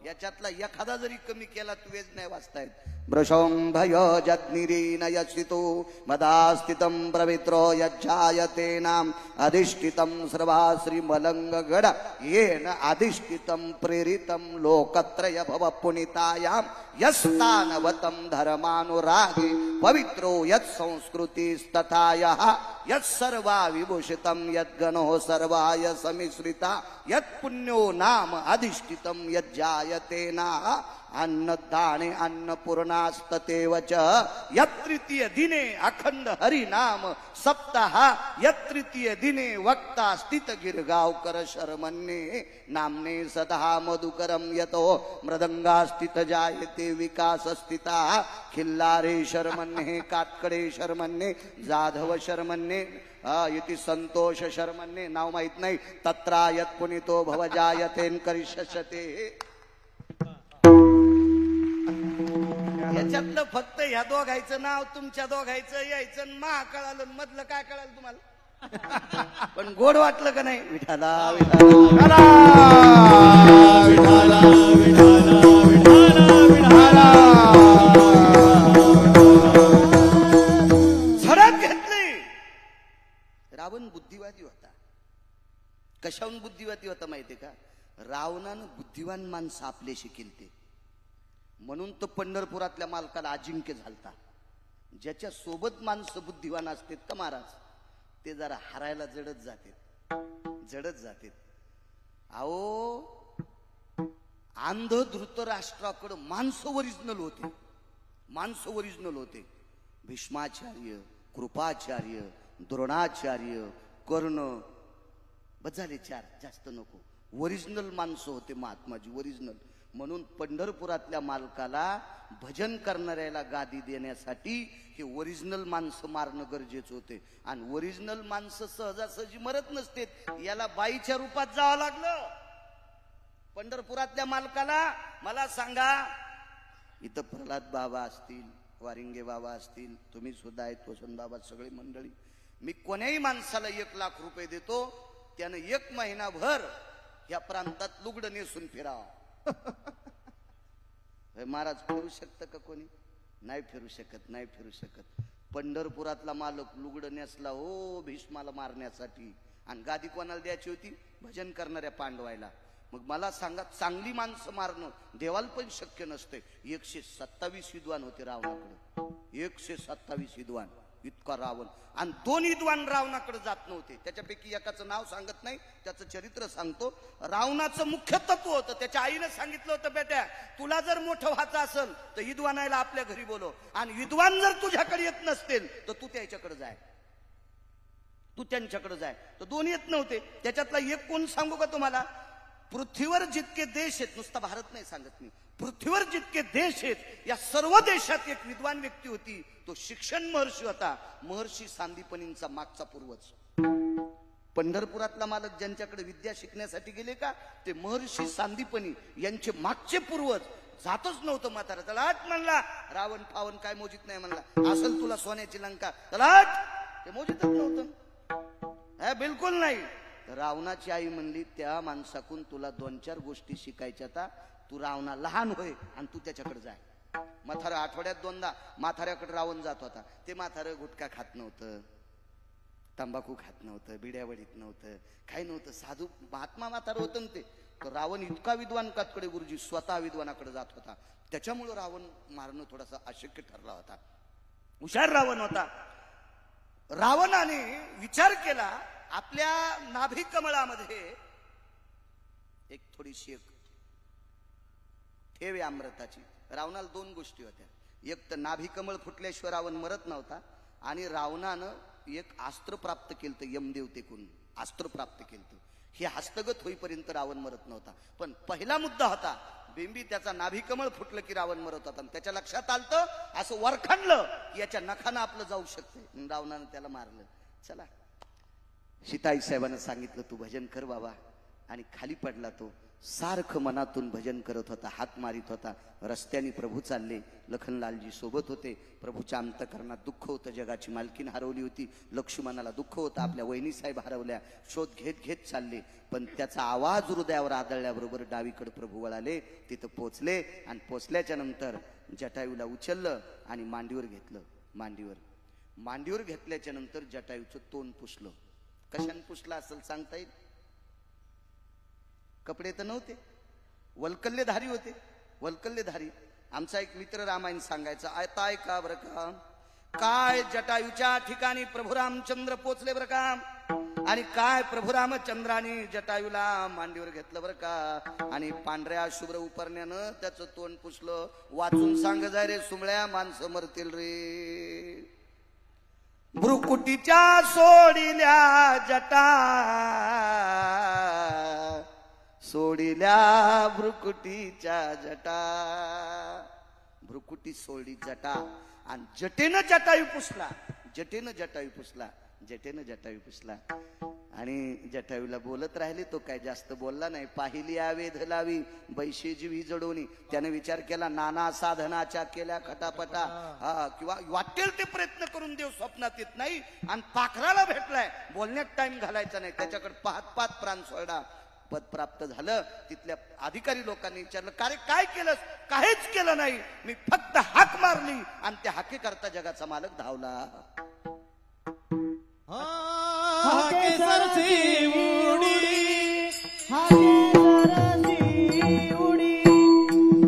Speaker 1: याच्यातला एखादा जरी कमी केला तू वेज नाही वाचतायत. भ्रशंभय जग्निरीन यशितो मदास्थितं प्रवित्रो यज्जायते नाम अधिष्ठितं सर्वा श्रीमलंगगड येन अधिष्ठितं प्रेरितं लोकत्रय भव पुनितायां यस्तानवतं धर्मानुरागे पवित्रो यत्संस्कृतिस्तथायः यत्सर्वा विभूषितं यद्गणो सर्वाय समिश्रिता यत्पुण्यो नाम अधिष्ठितं यज्जायते ना अन्नदाने अन्नपूर्णास्ततेव च यत्तृतीय दिने अखंड हरिनाम सप्ताह यत्तृतीय दिने वक्ता स्थित गिरगावकर शर्मन्ये नामने सदा मधुकरम यतो मृदंगा स्थित जायते विकास स्थिता खिल्लारे शर्मन्ये काटकडे शर्मन्ये जाधव शर्मन्ये इति संतोष शर्मन्ये. नाव माहित नाही. तत्रा यत् पुनितो भव जायतेन करिष्यते. याच्यातलं फक्त ह्या दोघायचं नाव तुमच्या दोघायचं यायचं मा कळालं, मधलं काय कळालं तुम्हाला? पण गोड वाटलं का नाही? विठाला विठाला विठाला विठाला विठाला झडप घेतली. रावण बुद्धिवादी होता. कशाहून बुद्धिवादी होता माहितीये का? रावणानं बुद्धिवान माणसं आपलेशी केलते म्हणून तो पंढरपुरातल्या मालकाला अजिंक्य झालता. ज्याच्या सोबत माणसं बुद्धिवान असतात का महाराज, ते जरा हरायला जडत जातात. अहो अंध धृतराष्ट्राकडे माणसं ओरिजिनल होते. भीष्माचार्य, कृपाचार्य, द्रोणाचार्य, कर्ण, बस झाले 4, जास्त नको. ओरिजिनल माणसं होते महात्माजी, ओरिजिनल. म्हणून पंढरपुरातल्या मालकाला भजन करणाऱ्याला गादी देण्यासाठी हे ओरिजिनल माणसं मारणं गरजेचं होते. आणि ओरिजिनल माणसं सहजासहजी मरत नसते. याला बाईच्या रूपात जावं लागलं पंढरपुरातल्या मालकाला. मला सांगा, इथं प्रल्हाद बाबा असतील, वारिंगे बाबा असतील, तुम्ही सुद्धा आहेत, वसंत बाबा, सगळी मंडळी. मी कोण्याही माणसाला 1 लाख रुपये देतो, त्यानं 1 महिनाभर या प्रांतात लुगडं नेसून फिरावं. महाराज फिरू शकत का कोणी? नाही फिरू शकत. पंढरपुरातला मालक लुगडं नेसला हो भीष्माला मारण्यासाठी. आणि गादी कोणाला द्यायची होती? भजन करणाऱ्या पांडवायला. मग मला सांगा, चांगली माणसं मारणं देवाला पण शक्य नसते. 127 विद्वान होते रावणाकडे. 127 विद्वान. इतका रावण. आणि 2 विद्वान रावणाकडे जात नव्हते. त्याच्यापैकी एकाचं नाव सांगत नाही, त्याचं चरित्र सांगतो. रावणाचं मुख्य तत्व होतं, त्याच्या आईनं सांगितलं होतं, बेटा तुला जर मोठं व्हायचं असेल तर विद्वानाला आपल्या घरी बोलव. आणि विद्वान जर तुझ्याकडे येत नसतील तर तू त्यांच्याकडे जाय. तर 2 येत नव्हते. त्याच्यातला एक कोण सांगू का तुम्हाला? पृथ्वीवर जितके देश आहेत, नुसता भारत नाही सांगत मी, पृथ्वीवर जितके देश आहेत या सर्व देशात एक विद्वान व्यक्ती होती. तो शिक्षण महर्षी होता. महर्षी सांदीपनींचा मागचा पूर्वज. पंढरपुरातला मालक ज्यांच्याकडे विद्या शिकण्यासाठी गेले का, ते महर्षी सांदीपनी यांचे मागचे पूर्वज. जातच नव्हतं म्हातारा. त्याला आठ म्हणला, रावण फावण काय मोजित नाही म्हणला. असेल तुला सोन्याची लंका, त्याला आठ. ते मोजितच नव्हतं, बिलकुल नाही. रावणाची आई म्हणली, त्या माणसाकून तुला 2-4 गोष्टी शिकायच्या. तू रावणा लहान होय आणि तू त्याच्याकडे जाय. म्हातारा आठवड्यात 2दा म्हाताऱ्याकडे रावण जात होता. ते म्हातारं गुटखा खात नव्हतं, तंबाखू खात नव्हतं, बिड्या वडीत नव्हतं, काही नव्हतं, साधू महात्मा म्हातारं होतं ना ते. तर रावण इतका विद्वान कातकडे गुरुजी स्वतः विद्वानाकडे जात होता, त्याच्यामुळं रावण मारणं थोडासा अशक्य ठरला होता. हुशार रावण होता. रावणाने विचार केला, आपल्या नाभी कमळामध्ये एक थोडीशी एक ठेव आहे अमृताची. रावणाला दोन गोष्टी होत्या, एक तर नाभी कमळ फुटल्याशिवाय रावण मरत नव्हता, आणि रावणानं एक अस्त्र प्राप्त केलं, यमदेवतेकडून अस्त्र प्राप्त केलं. हे हस्तगत होईपर्यंत रावण मरत नव्हता. पण पहिला मुद्दा होता, बिंबी त्याचा नाभी कमळ फुटलं की रावण मरत होता. त्याच्या लक्षात आलं, असं वरखांडलं की याच्या नखानं आपलं जाऊ शकते. रावणानं त्याला मारलं. चला, सीताई साहेबांना सांगितलं, तू भजन कर बाबा. आणि खाली पडला तो. सारखं मनातून भजन करत होता, हाक मारित होता. रस्त्याने प्रभू चालले, लखनलालजी सोबत होते. प्रभूच्या अंतकरणात दुःख होतं, जगाची मालकीन हरवली होती. लक्ष्मणाला दुःख होतं, आपल्या वहिनी साहेब हरवल्या. शोध घेत घेत चालले, पण त्याचा आवाज हृदयावर आदळल्याबरोबर डावीकडे प्रभू वळाले. तिथं पोचले, आणि पोचल्याच्या नंतर जटायूला उचललं आणि मांडीवर घेतलं. मांडीवर घेतल्याच्या नंतर जटायूचं तोंड पुसलं. कशाने पुसलं असेल सांगता येईल? कपडे तर नव्हते, वल्कल्यधारी होते. वल्कल्यधारी. आमचा एक मित्र रामायण सांगायचा, आता ऐका बरं का, काय जटायूच्या ठिकाणी प्रभू रामचंद्र पोचले बरं का, आणि काय प्रभू रामचंद्राने जटायूला मांडीवर घेतलं बरं का, आणि पांढऱ्या शुभ्र उपरण्यानं त्याचं तोंड पुसलं. वाचून सांग जाय रे सुमळ्या, माणसं मरतील रे. भ्रुकुटीच्या सोडिल्या जटा, सोडिल्या भ्रुकुटीच्या जटा. भ्रुकुटी सोडी जटा, आणि जटेनं जटायू पुसला. जटेनं पुसला. आणि जटायूला बोलत राहिले. तो काय जास्त बोलला नाही. पाहिली आवेध लावी बैशेजीवी जडोनी. त्याने विचार केला, नाना साधनाच्या केल्या खटापटा. किंवा वाटेल ते प्रयत्न करून देव स्वप्नात येत नाही. आणि पाखराला भेटलाय, बोलण्यात टाइम घालायचा नाही. त्याच्याकडे पाहत पाहत प्राण सोडा. पद प्राप्त झालं. तिथल्या अधिकारी लोकांनी विचारलं, का रे काय केलंस? काहीच केलं नाही, मी फक्त हाक मारली, आणि त्या हाके करता जगाचा मालक धावला.
Speaker 3: हाके सरसी उडी,
Speaker 4: हाके सरसी उडी,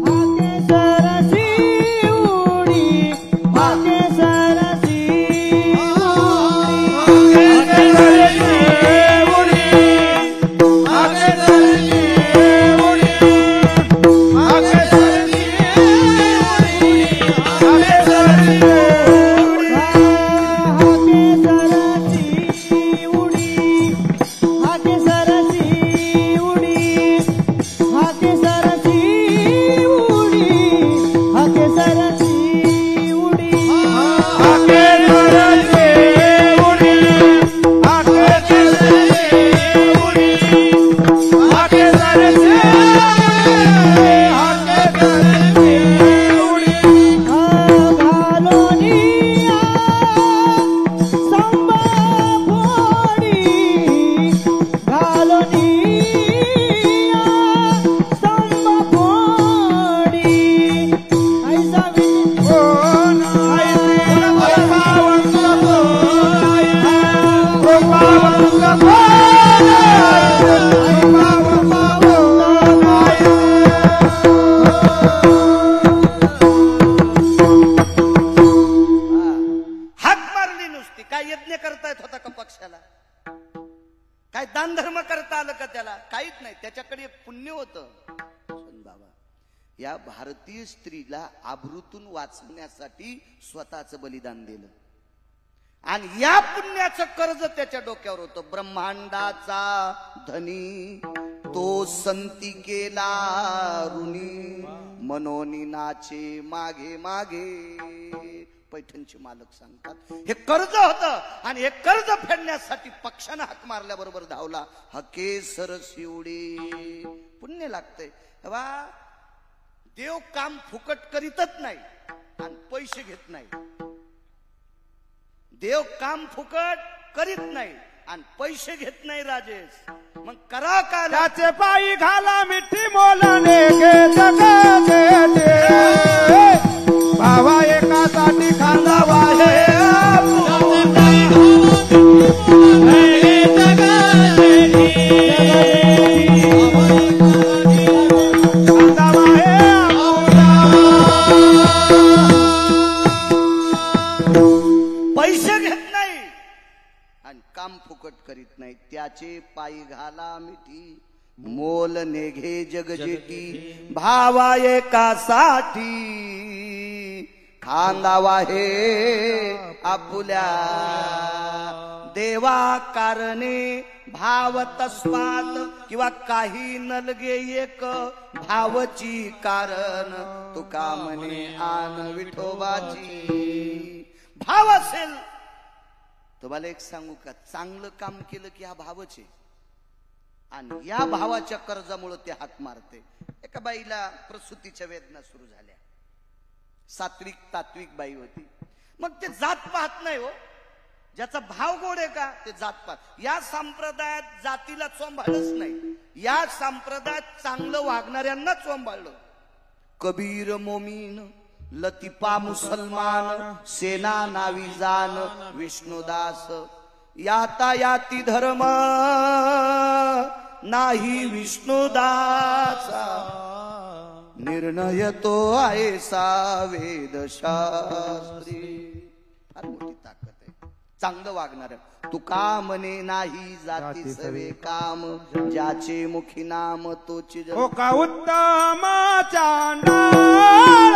Speaker 4: हाके सरसी उडी, हाके सरसी
Speaker 1: या भारतीय स्त्रीला आभृतून वाचवण्यासाठी स्वतःचं बलिदान दिलं. आणि या पुण्याचं कर्ज त्याच्या डोक्यावर होतं. ब्रह्मांडाचा धनी तो संती केला ऋणी, मनोनी नाचे मागे मागे. पैठणचे मालक सांगतात हे कर्ज होतं, आणि हे कर्ज फेडण्यासाठी पक्षानं हाक मारल्याबरोबर धावला. हके सरसी उडी. पुण्य लागतंय. देव काम फुकट करीतच नाही आणि पैसे घेत नाही. देव काम फुकट करीत नाही आणि पैसे घेत नाही. राजेश, मग करा का?
Speaker 2: त्याचे पायी घाला मिठी मोलाने घेत भावा एकासाठी खांदा वाहे.
Speaker 1: आणि काम फुकट करीत नाही. त्याचे पायी घाला मिठी मोल नेघे जगजेटी. भावा एकासाठी खांदावा हे आपुल्या. देवा कारणे भाव तस्मात किंवा काही नलगे एक भावची कारण. तुका म्हणे आन विठोबाची. भाव असेल. तुम्हाला एक सांगू का, चांगलं काम केलं की हा भावच आहे. आणि या भावाच्या कर्जामुळे ते हाक मारते. एका बाईला प्रसूतीच्या वेदना सुरू झाल्या. सात्विक तात्विक बाई होती. मग ते जात पाहत नाही हो. ज्याचा भाव गोड आहे का ते जात पाहत. या संप्रदायात जातीला चोंबाळलंच नाही. या संप्रदायात चांगलं वागणाऱ्यांना चोंबाळलं. कबीर मोमीन लतिफा मुसलमान सेना नावी जान विष्णुदास. याता याती धर्म नाही विष्णुदासा. निर्णय तो ऐसा वेदशास्त्री. फार मोठी ताकद आहे चांगलं वागणार. तुका म्हणे नाही जाती सवे काम. ज्याचे मुखी नाम तोची
Speaker 2: हो का उत्तम चांडाळ.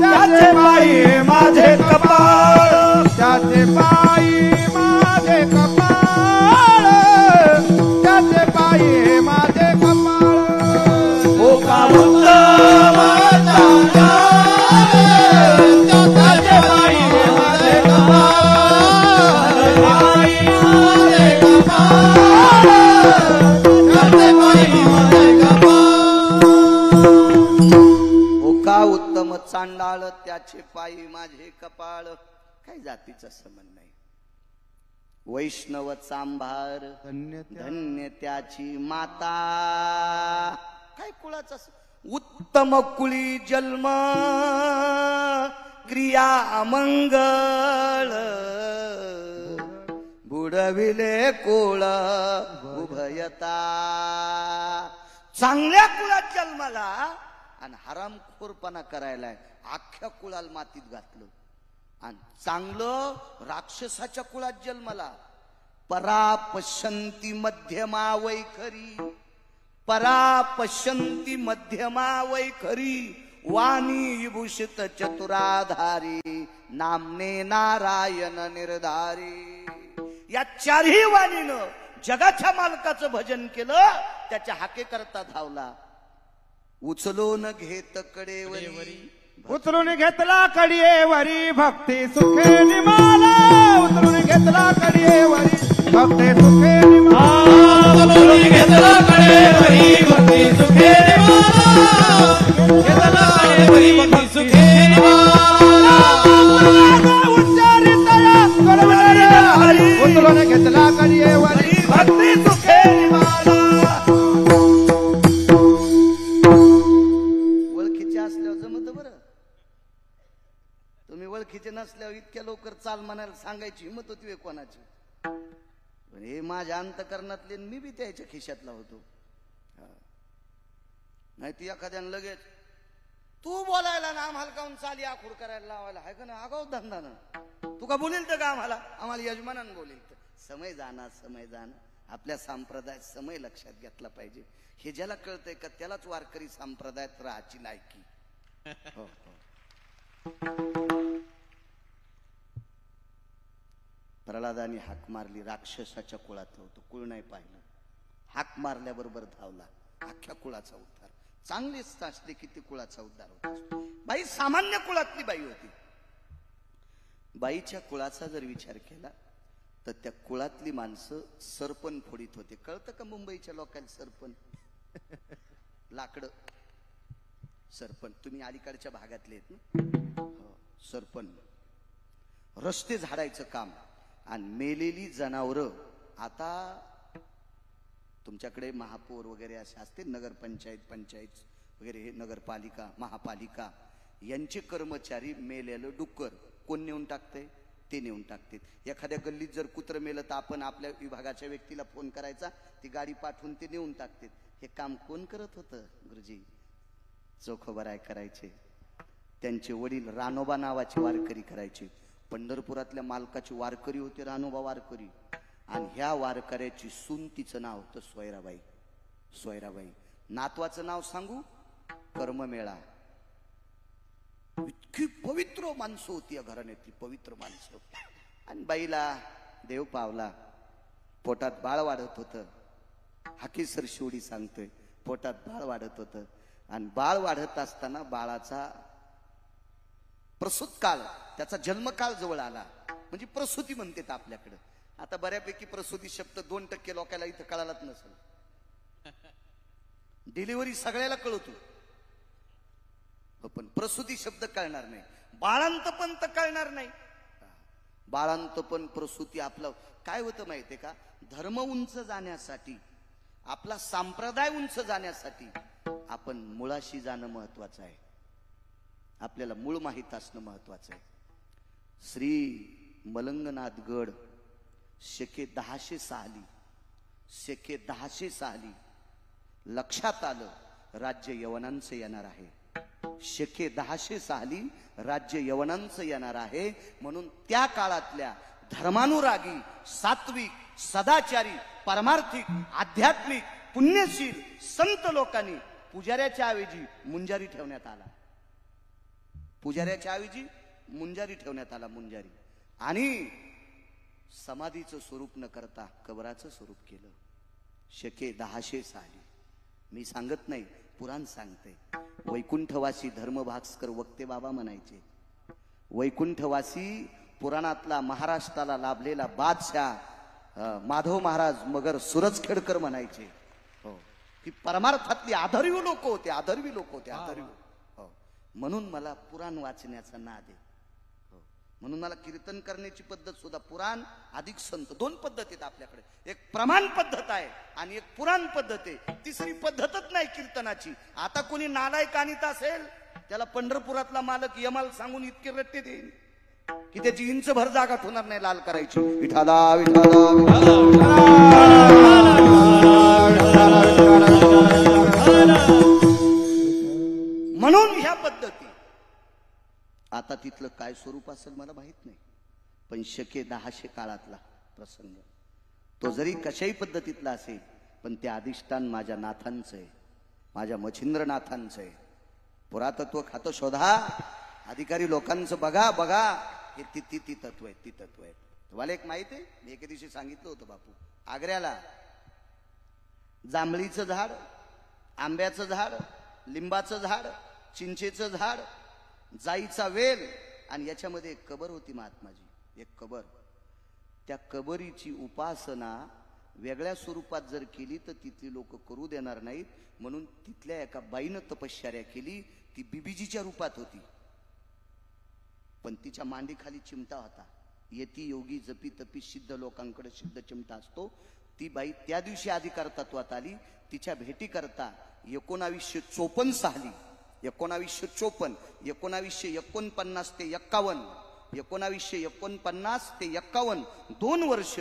Speaker 2: त्याचे पायी माझे कपाळ. त्याचे पायी माझे कपाळ. त्याचे पायी माझे कपाळ.
Speaker 1: हो का उत्तम
Speaker 2: त्याचे पायी माझे कपाळ.
Speaker 1: उत्तम चांडाळ त्याचे पायी माझे कपाळ. काय जातीचा संबंध नाही. वैष्णव चांभार धन्य त्याची माता. काय कुळाचा उत्तम कुळी जन्म क्रिया अमंगळ. बुडविले कुळ उभयता. चांगल्या कुळात जन्माला आणि हरामखोरपणा करायला अख्ख्या कुळाला मातीत घातलं. आणि चांगलं राक्षसाच्या कुळात जन्माला. परा पश्यंती मध्यमा वैखरी. परा पश्यंती मध्यमा वैखरी. वाणी विभूषित चतुराधारी. नामने नारायण निर्धारी. या चारही वाणीनं जगाच्या मालकाचं भजन केलं. त्याच्या हाके करता धावला. उचलून घेत कडेवरी.
Speaker 2: उचलून घेतला कडियेवरी भक्ती सुखे निमाला. उचलून घेतला कडियेवरी भक्ती सुखे निमाला.
Speaker 3: उचलून घेतला कडेवरी भक्ती सुखे निमाला. घेतला कडेवरी भक्ती सुखे निमाला.
Speaker 2: उच्चारितया करवरी हरी. उचलून घेतला कडियेवरी भक्ती सुखे निमाला.
Speaker 1: ओळखीचे नसल्यावर इतक्या लवकर चाल म्हणायला सांगायची हिंमत होती कोणाची. पण हे माझ्या अंतकरणातले मी बी त्याच्या खिशातला होतो. नाही ती एखाद्यानं लगेच तू बोलायला ना आम्हाला काऊन चाली आखूड करायला लावायला आहे का ना. आगाऊ धंदा ना. तू का बोलेल तर का आम्हाला यजमानानं बोलेल तर. समय जाणं आपल्या संप्रदायात समय लक्षात घेतला पाहिजे. हे ज्याला कळतंय का त्यालाच वारकरी संप्रदायात राहायची लायकी. हो प्रल्हादाने हाक मारली. राक्षसाच्या कुळात होतो. कुळ नाही पाहिलं. हाक मारल्याबरोबर धावला. अख्ख्या कुळाचा उद्धार. चांगलीच असले किती कुळाचा उद्धार होता. बाई सामान्य कुळातली बाई होती. बाईच्या कुळाचा जर विचार केला तर त्या कुळातली माणसं सरपण फोडीत होते. कळतं का मुंबईच्या लोकांना सरपण? लाकडं सरपण. तुम्ही अलीकडच्या भागातले आहेत ना. सरपण रस्ते झाडायचं काम. आणि मेलेली जनावरं. आता तुमच्याकडे महापौर वगैरे असे असते. नगरपंचायत पंचायत वगैरे नगरपालिका महापालिका यांचे कर्मचारी मेलेलं डुक्कर कोण नेऊन टाकते? ते नेऊन टाकते. एखाद्या गल्लीत जर कुत्र मेलं तर आपण आपल्या विभागाच्या व्यक्तीला फोन करायचा. ती गाडी पाठवून ते नेऊन टाकते. हे काम कोण करत होतं? गुरुजी चोखोबराय करायचे. त्यांचे वडील रानोबा नावाचे वारकरी करायचे. पंढरपुरातल्या मालकाची वारकरी होती, रानोबा वारकरी. आणि ह्या वारकऱ्याची सून, तिचं नाव होतं सोयराबाई. सोयराबाई. नातवाचं नाव सांगू? कर्ममेळा. इतकी पवित्र माणसं होती या घराण्यातली, पवित्र माणसं. आणि बाईला देव पावला, पोटात बाळ वाढत होतं. हाकेसर शिवडी सांगतोय, पोटात बाळ वाढत होतं. आणि बाळ वाढत असताना बाळाचा प्रसूत काळ, त्याचा जन्मकाळ जवळ आला. म्हणजे प्रसूती म्हणतात आपल्याकडं. आता बऱ्यापैकी प्रसूती शब्द 2% लोकांना इथं कळालाच नसेल. डिलिव्हरी सगळ्याला कळतो, पण प्रसूती शब्द कळणार नाही. बाळांतपण तर कळणार नाही. बाळांतपण, प्रसूती. आपलं काय होतं माहितीये का? धर्म उंच जाण्यासाठी, आपला संप्रदाय उंच जाण्यासाठी आपण मुळाशी जाणं महत्वाचं आहे. आपल्याला मूळ माहित असणं महत्वाचं आहे. श्री मलंगनाथ गड शेके 1000 साली, शेके 1000 साली लक्षात आलं राज्य यवनांचं येणार आहे. शेके 1000 साली राज्य यवनांचं येणार आहे. म्हणून त्या काळातल्या धर्मानुरागी, सात्विक, सदाचारी, परमार्थिक, आध्यात्मिक, पुण्यशील संत लोकांनी पुजाऱ्याच्या ऐवजी मुंजारी ठेवण्यात आला. पुजाऱ्याच्या ऐवजी मुंजारी ठेवण्यात आला. मुंजारी. आणि समाधीचं स्वरूप न करता कबराचं स्वरूप केलं. शके 1000 साली. मी सांगत नाही, पुराण सांगते. वैकुंठवासी धर्मभास्कर वक्ते बाबा म्हणायचे. वैकुंठवासी पुराणातला महाराष्ट्राला लाभलेला बादशाह माधव महाराज मगर सुरजखेडकर म्हणायचे. हो, की परमार्थातली आदर्वी लोक होते, आदर्वी लोक होते, आदर्वी. हो, म्हणून मला पुराण वाचण्याचा नाद आहे. हो, म्हणून मला कीर्तन करण्याची पद्धत सुद्धा पुराण अधिक संत, 2 पद्धतीत आपल्याकडे. एक प्रमाण पद्धत आहे आणि एक पुराण पद्धत आहे. तिसरी पद्धतच नाही कीर्तनाची. आता कोणी नालायक आणीत असेल, त्याला पंढरपुरातला मालक यमाल सांगून इतके रट्टे देईल की त्याची इंच भर जागा होणार नाही लाल करायची. विठाला विठाला म्हणून ह्या पद्धती. आता तिथलं काय स्वरूप असेल मला माहित नाही, पण शके 1000 काळातला प्रसंग तो जरी कशाही पद्धतीतला असेल, पण ते अधिष्ठान माझ्या नाथांचं आहे, माझ्या मच्छिंद्रनाथांचं आहे. पुरातत्व खातं शोधा, अधिकारी लोकांचं बघा बघा. हे ती तत्व आहे, ती तत्व आहे. तुम्हाला एक माहिती आहे, मी एके दिवशी सांगितलं होतं बापू, आग्र्याला जांभळीचं झाड, आंब्याचं झाड, लिंबाचं झाड, चिंचेचं झाड, जाईचा वेल आणि याच्यामध्ये एक कबर होती महात्माजी, एक कबर. त्या कबरीची उपासना वेगळ्या स्वरूपात जर केली तर तिथली लोक करू देणार नाहीत. म्हणून तिथल्या एका बाईनं तपश्चर्या केली. ती बीबीजीच्या रूपात होती, पण तिच्या मांडीखाली चिमटा होता. यती योगी जपी तपी सिद्ध लोकांकडे सिद्ध चिमटा असतो. ती बाई त्या दिवशी अधिकार तत्वात आली. तिच्या भेटी करता 1954 साली, 1954, 1949 ते 51, 1949 ते 51 2 वर्ष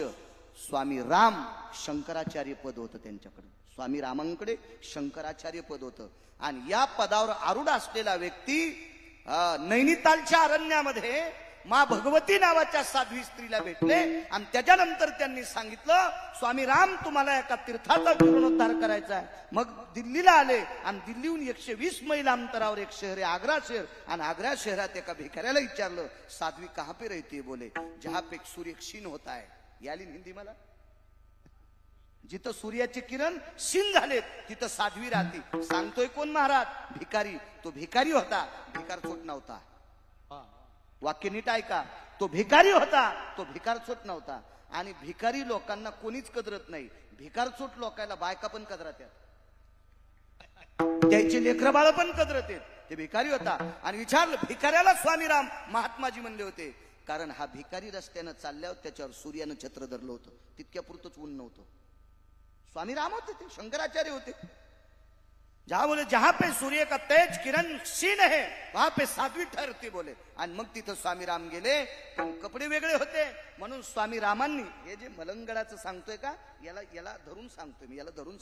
Speaker 1: स्वामी राम शंकराचार्य पद होतं त्यांच्याकडे. स्वामी रामांकडे शंकराचार्य पद होतं. आणि या पदावर आरूढ असलेला व्यक्ती नैनितालच्या अरण्यामध्ये मा भगवती नावाच्या साध्वी स्त्रीला भेटले. आणि त्याच्यानंतर त्यांनी सांगितलं, स्वामी राम तुम्हाला एका तीर्थाचा जीर्णोद्धार करायचा आहे. मग दिल्लीला आले आणि दिल्लीहून 120 मैल अंतरावर एक शहर आहे आग्रा शहर. आणि आग्रा शहरात एका भिकाऱ्याला विचारलं, साध्वी कहाँ पे रहती है? बोले जहां पे सूर्य क्षीण होता है. याली हिंदी मला, जिथं सूर्याचे किरण क्षीण झालेत तिथं साध्वी राहते. सांगतोय कोण महाराज? भिकारी. तो भिकारी होता, भिकारचोट नव्हता. वाक्य नीट ऐका. तो भिकारी होता, तो भिकारचोट नव्हता. आणि भिकारी लोकांना कोणीच कदरत नाही. भिकारचोट लोकांना बायका पण कदरत आहेत, त्याचे लेकरं बाळ पण कदरत आहेत. ते भिकारी होता. आणि विचारलं भिकाऱ्याला स्वामीराम महात्माजी म्हणले होते, कारण हा भिकारी रस्त्यानं चालल्यावर त्याच्यावर सूर्यानं छत्र धरलं होतं, तितक्या पुरतच ऊन नव्हतं. स्वामी राम होते, ते शंकराचार्य होते. जहां बोले जहां पे सूर्य का तेज किरण क्षीण है वहां पे साध्वी ठरते बोले. आणि मग तिथं स्वामी राम गेले, पण कपडे वेगळे होते. म्हणून स्वामी रामांनी हे जे मलंगडाचं सांगतोय का, याला धरून सांगतोय मी, याला धरून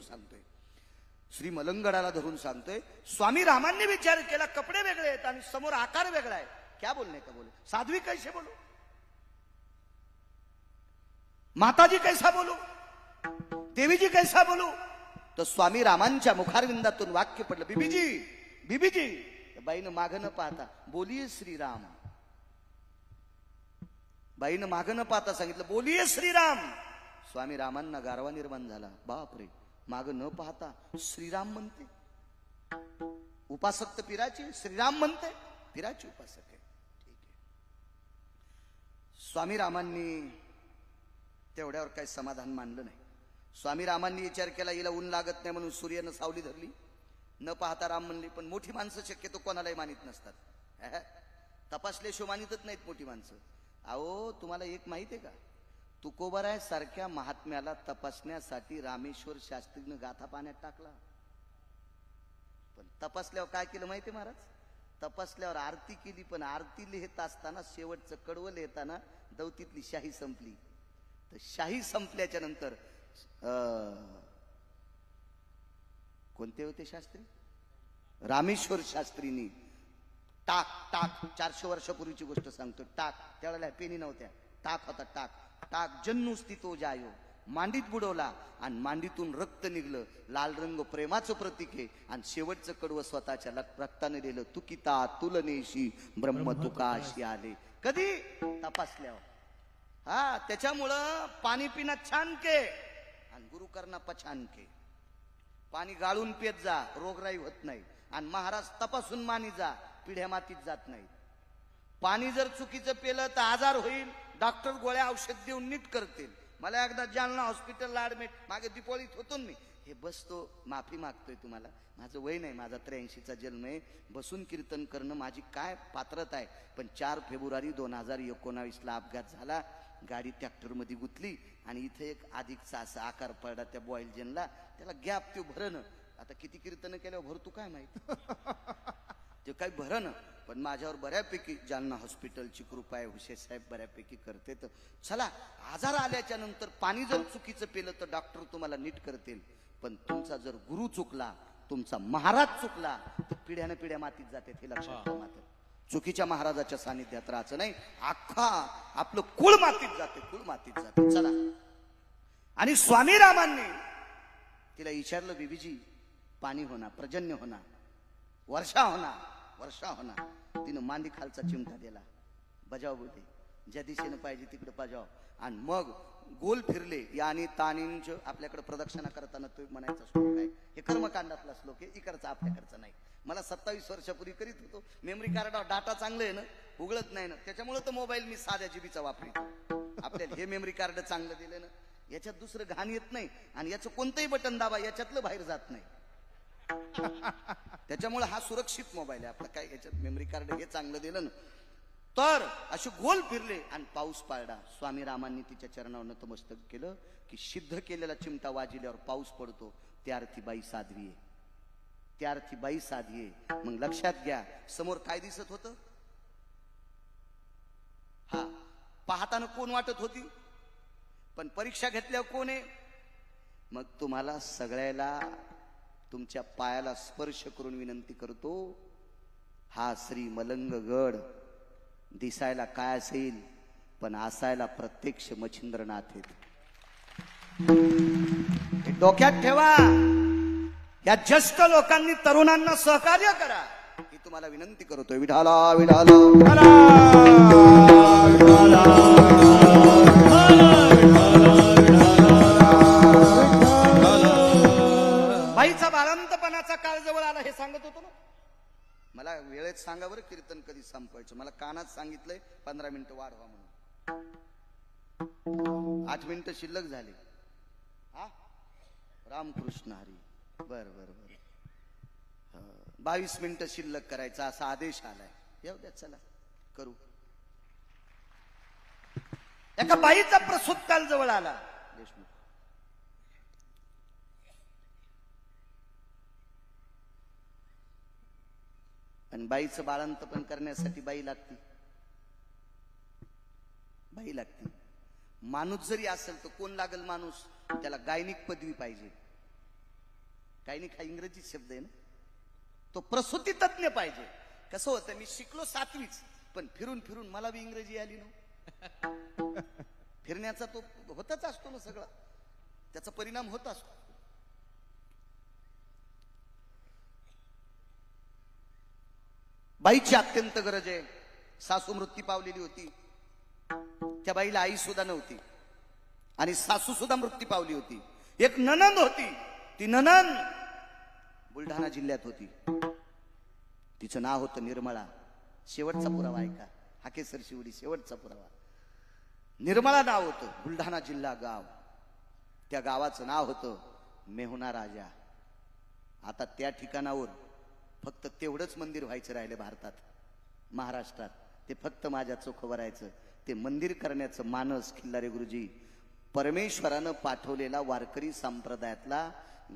Speaker 1: सांगतोय श्री मलंगडाला धरून सांगतोय. स्वामी रामांनी विचार केला, कपडे वेगळे आहेत आणि समोर आकार वेगळा आहे. क्या बोलने का बोले, साध्वी कैसे बोलू, माताजी कैसा बोलू, देवीजी कैसा बोलू. तर स्वामी रामांच्या मुखारविंदातून वाक्य पडलं, बीबीजी बीबीजी. बाईनं मागं न पाहता बोलिये श्रीराम. बाईनं मागं न पाहता सांगितलं बोलिये श्रीराम. स्वामी रामांना गारवा निर्माण झाला. बापरे, मागं न पाहता श्रीराम म्हणते. उपासक तर पिराची, श्रीराम म्हणते, पिराची उपासक आहे. ठीक आहे. स्वामी रामांनी तेवढ्यावर काही समाधान मानलं नाही. स्वामी रामांनी विचार केला, हिला ऊन लागत नाही म्हणून सूर्यानं सावली धरली. न पाहता राम म्हणले. पण मोठी माणसं शक्यतो कोणालाही मानित नसतात. तपासल्याशिवाय मानितच नाहीत मोठी माणसं. अहो, तुम्हाला एक माहिती आहे का, तुकोबाराय सारख्या महात्म्याला तपासण्यासाठी रामेश्वर शास्त्रीनं गाथा पाण्यात टाकला. पण तपासल्यावर काय केलं माहिती महाराज, तपासल्यावर आरती केली. पण आरती लिहित असताना शेवटचं कडवं लिहिताना दौतीतली शाही संपली. तर शाही संपल्याच्या नंतर कोणते होते शास्त्री, रामेश्वर शास्त्रींनी टाक टाक, 400 वर्षापूर्वीची गोष्ट सांगतो, टाक, त्यावेळेला पेनी नव्हत्या, टाक होता, टाक टाक जन्नू स्थितो जायो, मांडीत बुडवला आणि मांडीतून रक्त निघलं. लाल रंग प्रेमाचं प्रतीक आहे. आणि शेवटचं कडवं स्वतःच्या रक्ताने लिहिलं, तुकिता तुलनेशी ब्रह्म तुकाशी आले. कधी, तपासल्यावर. हा, त्याच्यामुळं पाणी पिणं छान के आणि गुरु करणं पछान के. पाणी गाळून पेत जा, रोगराई होत नाही. आणि महाराज तपासून मानी जा, पिढ्या मातीत जात नाही. पाणी जर चुकीचं पेलं तर आजार होईल, डॉक्टर गोळ्या औषध देऊन नीट करतील. मला एकदा जालना हॉस्पिटलला ऍडमिट, मागे दिपोळीत होतो मी. हे बसतो, माफी मागतोय तुम्हाला, माझं वय नाही, माझा 83चा जन्म आहे. बसून कीर्तन करणं माझी काय पात्रता आहे. पण 4 फेब्रुवारी 2019ला अपघात झाला. गाडी ट्रॅक्टरमध्ये गुतली आणि इथे एक अधिकचा असा आकार पडला त्या बॉईल जनला. त्याला गॅप ते भरणं. आता किती कीर्तन केल्यावर भरतो काय माहिती, ते काही भरणं. पण माझ्यावर बऱ्यापैकी जालना हॉस्पिटलची कृपा आहे, हुशे साहेब बऱ्यापैकी करते. तर चला, आजार आल्याच्या नंतर पाणी जर चुकीचं पेलं तर डॉक्टर तुम्हाला नीट करतील. पण तुमचा जर गुरु चुकला, तुमचा महाराज चुकला तर पिढ्यानं पिढ्या मातीत जाते. हे लक्षात ठेवा. मात्र चुकीच्या महाराजाच्या सानिध्यात राहायचं नाही. अख्खा आपलं कुळ मातीत जाते, कुळ मातीत जाते. चला. आणि स्वामी रामांनी तिला विचारलं, बीबीजी पाणी होणार, पर्जन्य होणार, वर्षा होणार, वर्षा होणार. तिनं मांडी खालचा चिमटा दिला, बजाव बोलते, ज्या दिशेनं पाहिजे तिकडे बजाव. आणि मग गोल फिरले. यानी तानींच, आपल्याकडे प्रदक्षिणा करताना तो म्हणायचा श्लोक आहे, हे कर्मकांडातला श्लोक आहे, इकडचा आपल्याकडचा नाही. मला 27 वर्षापूर्वी करीत होतो. मेमरी कार्डावर डाटा चांगलं आहे ना, उघडत नाही ना, त्याच्यामुळे तर मोबाईल मी साध्या जीबीचा वापरतो. आपल्याला हे मेमरी कार्ड चांगलं दिलं ना, याच्यात दुसरं घाण येत नाही. आणि याचं कोणतंही बटन दाबा, याच्यातलं बाहेर जात नाही. त्याच्यामुळे हा सुरक्षित मोबाईल आहे आपला. काय याच्यात मेमरी कार्ड हे चांगलं दिलं ना. तर असे गोल फिरले आणि पाऊस पाडला. स्वामी रामांनी तिच्या चरणावर नतमस्तक केलं की सिद्ध केलेला चिमटा वाजल्यावर पाऊस पडतो. त्या अर्थी बाई साध्वी आहे, त्या अर्थी बाई साधी आहे. मग लक्षात घ्या, समोर काय दिसत होतं, हा पाहताना कोण वाटत होती, पण परीक्षा घेतल्यावर कोण आहे. मग तुम्हाला सगळ्याला तुमच्या पायाला स्पर्श करून विनंती करतो, हा श्री मलंगगड दिसायला काय असेल पण असायला प्रत्यक्ष मच्छिंद्रनाथ आहेत. डोक्यात ठेवा. या ज्येष्ठ लोकांनी तरुणांना सहकार्य करा ही तुम्हाला विनंती करतोय. विठाला विठाला बाईचा बाळंतपणाचा काळ जवळ आला हे सांगत होतो ना. मला वेळेत सांगा बरं कीर्तन कधी संपवायचं. मला कानात सांगितलंय 15 मिनिटं वाढवा म्हणून. 8 मिनिटं शिल्लक झाली. हा, रामकृष्ण हरी. बर बर बर, 22 मिनिटं शिल्लक करायचा असा आदेश आलाय. येऊ द्या, चला करू. एका बाईचा प्रसूत काल जवळ आला. देशमुख, आणि बाईचं बाळंतपण करण्यासाठी बाई लागती, बाई लागती. माणूस जरी असेल तर कोण लागल माणूस, त्याला गायनिक पदवी पाहिजे. गायनिक हा इंग्रजी शब्द आहे ना. तो प्रसूती तज्ञ पाहिजे. कसं होतं, मी शिकलो 7वीच पण फिरून फिरून मला बी इंग्रजी आली ना. फिरण्याचा तो होतच असतो ना, सगळा त्याचा परिणाम होत असतो. बाईची अत्यंत गरज आहे. सासू मृत्यू पावलेली होती. त्या बाईला आई सुद्धा नव्हती आणि सासू सुद्धा मृत्यू पावली होती. एक नणंद होती. ती नणंद बुलढाणा जिल्ह्यात होती. तिचं नाव होतं निर्मळा. शेवटचा पुरावा ऐका, हाकेसर शिवडी शेवटचा पुरावा. निर्मळा नाव होतं. बुलढाणा जिल्हा गाव. त्या गावाचं नाव होतं मेहुणा राजा. आता त्या ठिकाणावर फक्त तेवढंच मंदिर व्हायचं राहिलं भारतात, महाराष्ट्रात. ते फक्त माझ्या चोखवर राहायचं. ते मंदिर करण्याचं मानस खिल्लारे गुरुजी, परमेश्वरानं पाठवलेला वारकरी संप्रदायातला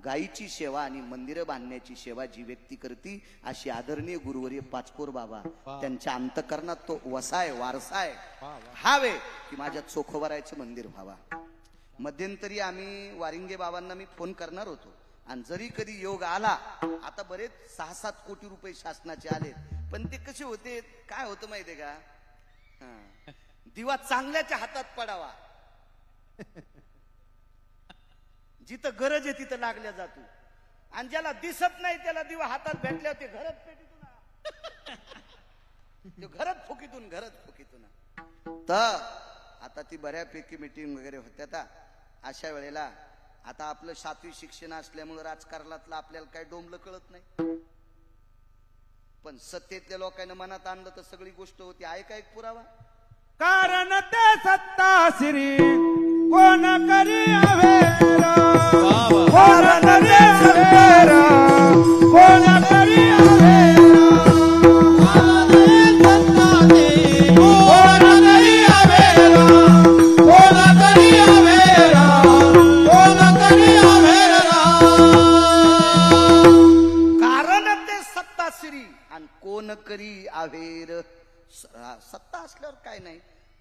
Speaker 1: गायीची सेवा आणि मंदिरं बांधण्याची सेवा जी व्यक्ती करती, अशी आदरणीय गुरुवर्य पाचपोर बाबा, त्यांच्या अंतकरणात तो वसाय वारसाय हावे की माझ्या चोखोबरायचं मंदिर व्हावा. मध्यंतरी आम्ही वारिंगे बाबांना मी फोन करणार होतो, आणि जरी कधी योग आला, आता बरेच 6-7 कोटी रुपये शासनाचे आले, पण ते कसे होते, काय होतं माहितीये का, दिवा चांगल्याच्या हातात पडावा. जिथं गरज आहे तिथं लागल्या जातो, आणि ज्याला दिसत नाही त्याला दिवा हातात भेटल्यावर ते घरात पेटीतून घरात फुकीतून. तर आता ती बऱ्यापैकी मीटिंग वगैरे होत्या. अशा वेळेला आता आपलं 7वी शिक्षण असल्यामुळे राजकारणातलं आपल्याला काय डोंबलं कळत नाही, पण सत्तेतल्या लोकांना मनात आणलं तर सगळी गोष्ट होती. आहे का एक पुरावा?
Speaker 2: कारण ते सत्ता श्री कोण करी अवेरा, कारण ते सत्ता कोण करी अवेरा,
Speaker 1: कोण करी अवेर. सत्ता असल्यावर काय नाही.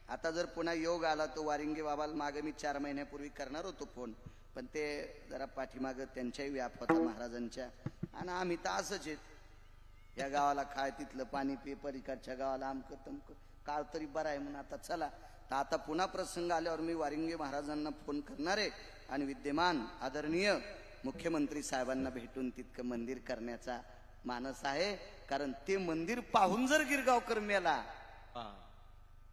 Speaker 1: आता जर पुन्हा योग आला तो वारिंगे बाबाला मागे मी 4 महिन्यापूर्वी करणार होतो फोन, पण ते जरा पाठीमाग त्यांच्याही व्याप होता महाराजांच्या, आणि आम्ही तर असंच आहेत, या गावाला खाय तिथलं पाणी पे, पलीकडच्या गावाला आमकं तमकं, काळ तरी बरा आहे म्हणून आता चला. तर आता पुन्हा प्रसंग आल्यावर मी वारिंगे महाराजांना फोन करणार आहे, आणि विद्यमान आदरणीय मुख्यमंत्री साहेबांना भेटून तितकं मंदिर करण्याचा मानस आहे. कारण ते मंदिर पाहून जर गिरगावकर मेला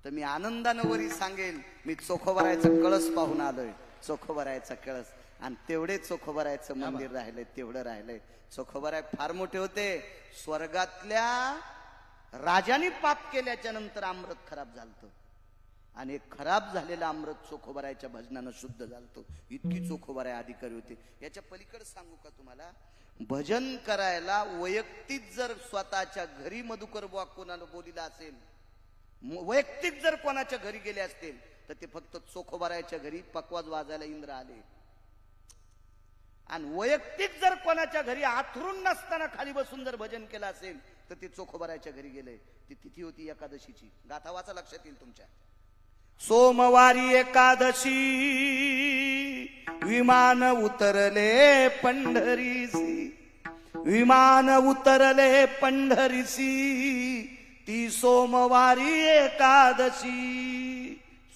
Speaker 1: तर मी आनंदानं वरी सांगेल, मी चोखोबरायचं कळस पाहून आलोय. चोखोबरायचा कळस, आणि तेवढे चोखोबरायचं मंदिर राहिलंय, तेवढं राहिलंय. चोखोबराय फार मोठे होते. स्वर्गातल्या राजाने पाप केल्याच्या नंतर अमृत खराब झालतं, आणि खराब झालेलं अमृत चोखोबरायच्या भजनानं शुद्ध झालतो. इतकी चोखोबराय अधिकारी होते. याच्या पलीकडे सांगू का तुम्हाला, भजन करायला वैयक्तिक जर स्वतःच्या घरी मधुकर बुवा कोणाला बोलिला असेल, वैयक्तिक जर कोणाच्या घरी गेले असतील, तर ते फक्त चोखोबरायच्या घरी पकवाज वाजायला इंद्र आले. आणि वैयक्तिक जर कोणाच्या घरी आथरून नसताना खाली बसून जर भजन केलं असेल, तर ते चोखोबरायच्या घरी गेले. ती तिथी होती एकादशीची. गाथा वाचा, लक्षात येईल तुमच्या. सोमवारी एकादशी विमान उतरले पंढरीसी, विमान उतरले पंढरीसी, ती सोमवारी एकादशी.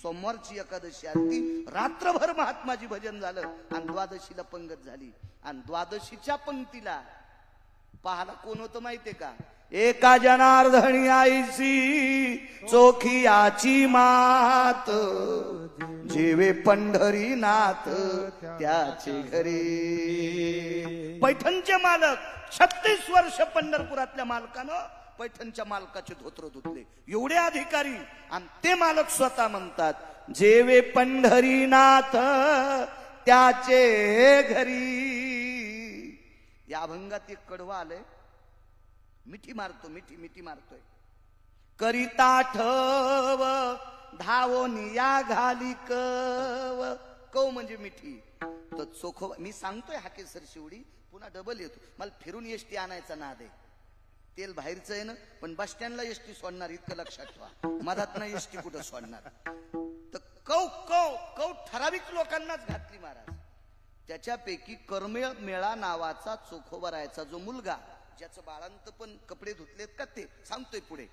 Speaker 1: सोमवारची एकादशी आली, रात्रभर महात्माजी भजन झालं, आणि द्वादशीला पंगत झाली. आणि द्वादशीच्या पंक्तीला पाहाला कोण होतं माहितीये का, एका जनार्दनी आईची चोखियाची मात, जेवे पंढरीनाथ त्याचे घरी. पैठणचे मालक 36 वर्ष पंढरपुरातल्या मालकानं पैठणच्या मालकाचे धोत्र धुतले, एवढे अधिकारी. आणि ते मालक स्वतः म्हणतात, जेवे पंढरीनाथ त्याचे घरी. या अभंगात एक कडवा आलंय, मिठी मारतो, मिठी मारतोय. करिता ठव धावोनिया घाली कव, कव म्हणजे मिठी. तर चोखो मी सांगतोय हाकेसर शिवडी, पुन्हा डबल येतो. मला फिरून एसटी आणायचा नाद आहे. तेल बाहेरचं आहे ना, पण बस स्टँडला एसटी सोडणार, इतकं लक्षात ठेवा. मधात नाही एसटी कुठं सोडणार. तर कव कव कव ठराविक लोकांनाच घातली महाराज. त्याच्यापैकी करमेळ मेळा नावाचा चोखोबरायचा जो मुलगा, ज्याचं बाळांत पण कपडे धुतलेत का, ते सांगतोय पुढे.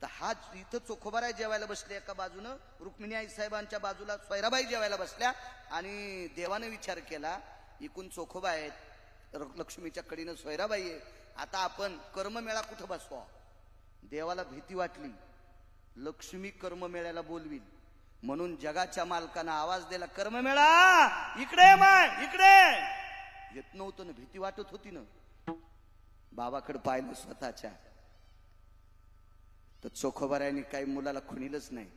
Speaker 1: तर हा इथं चोखोबाराय जेवायला बसले एका बाजूनं, रुक्मिणी आई साहेबांच्या बाजूला सोयराबाई जेवायला बसल्या. आणि देवाने विचार केला, इकून चोखोबा आहेत, लक्ष्मीच्या कडीनं सोयराबाई आहे, आता आपण कर्ममेळा कुठं बसवा. देवाला भीती वाटली, लक्ष्मी कर्ममेळ्याला बोलवील म्हणून जगाच्या मालकानं आवाज दिला, कर्ममेळा इकडे, माय इकडे. येत नव्हतं ना, भीती वाटत होती ना. बाबाकडे पाहिलं स्वतःच्या, तर चोखोबारायने काही मुलाला खुणीलच नाही.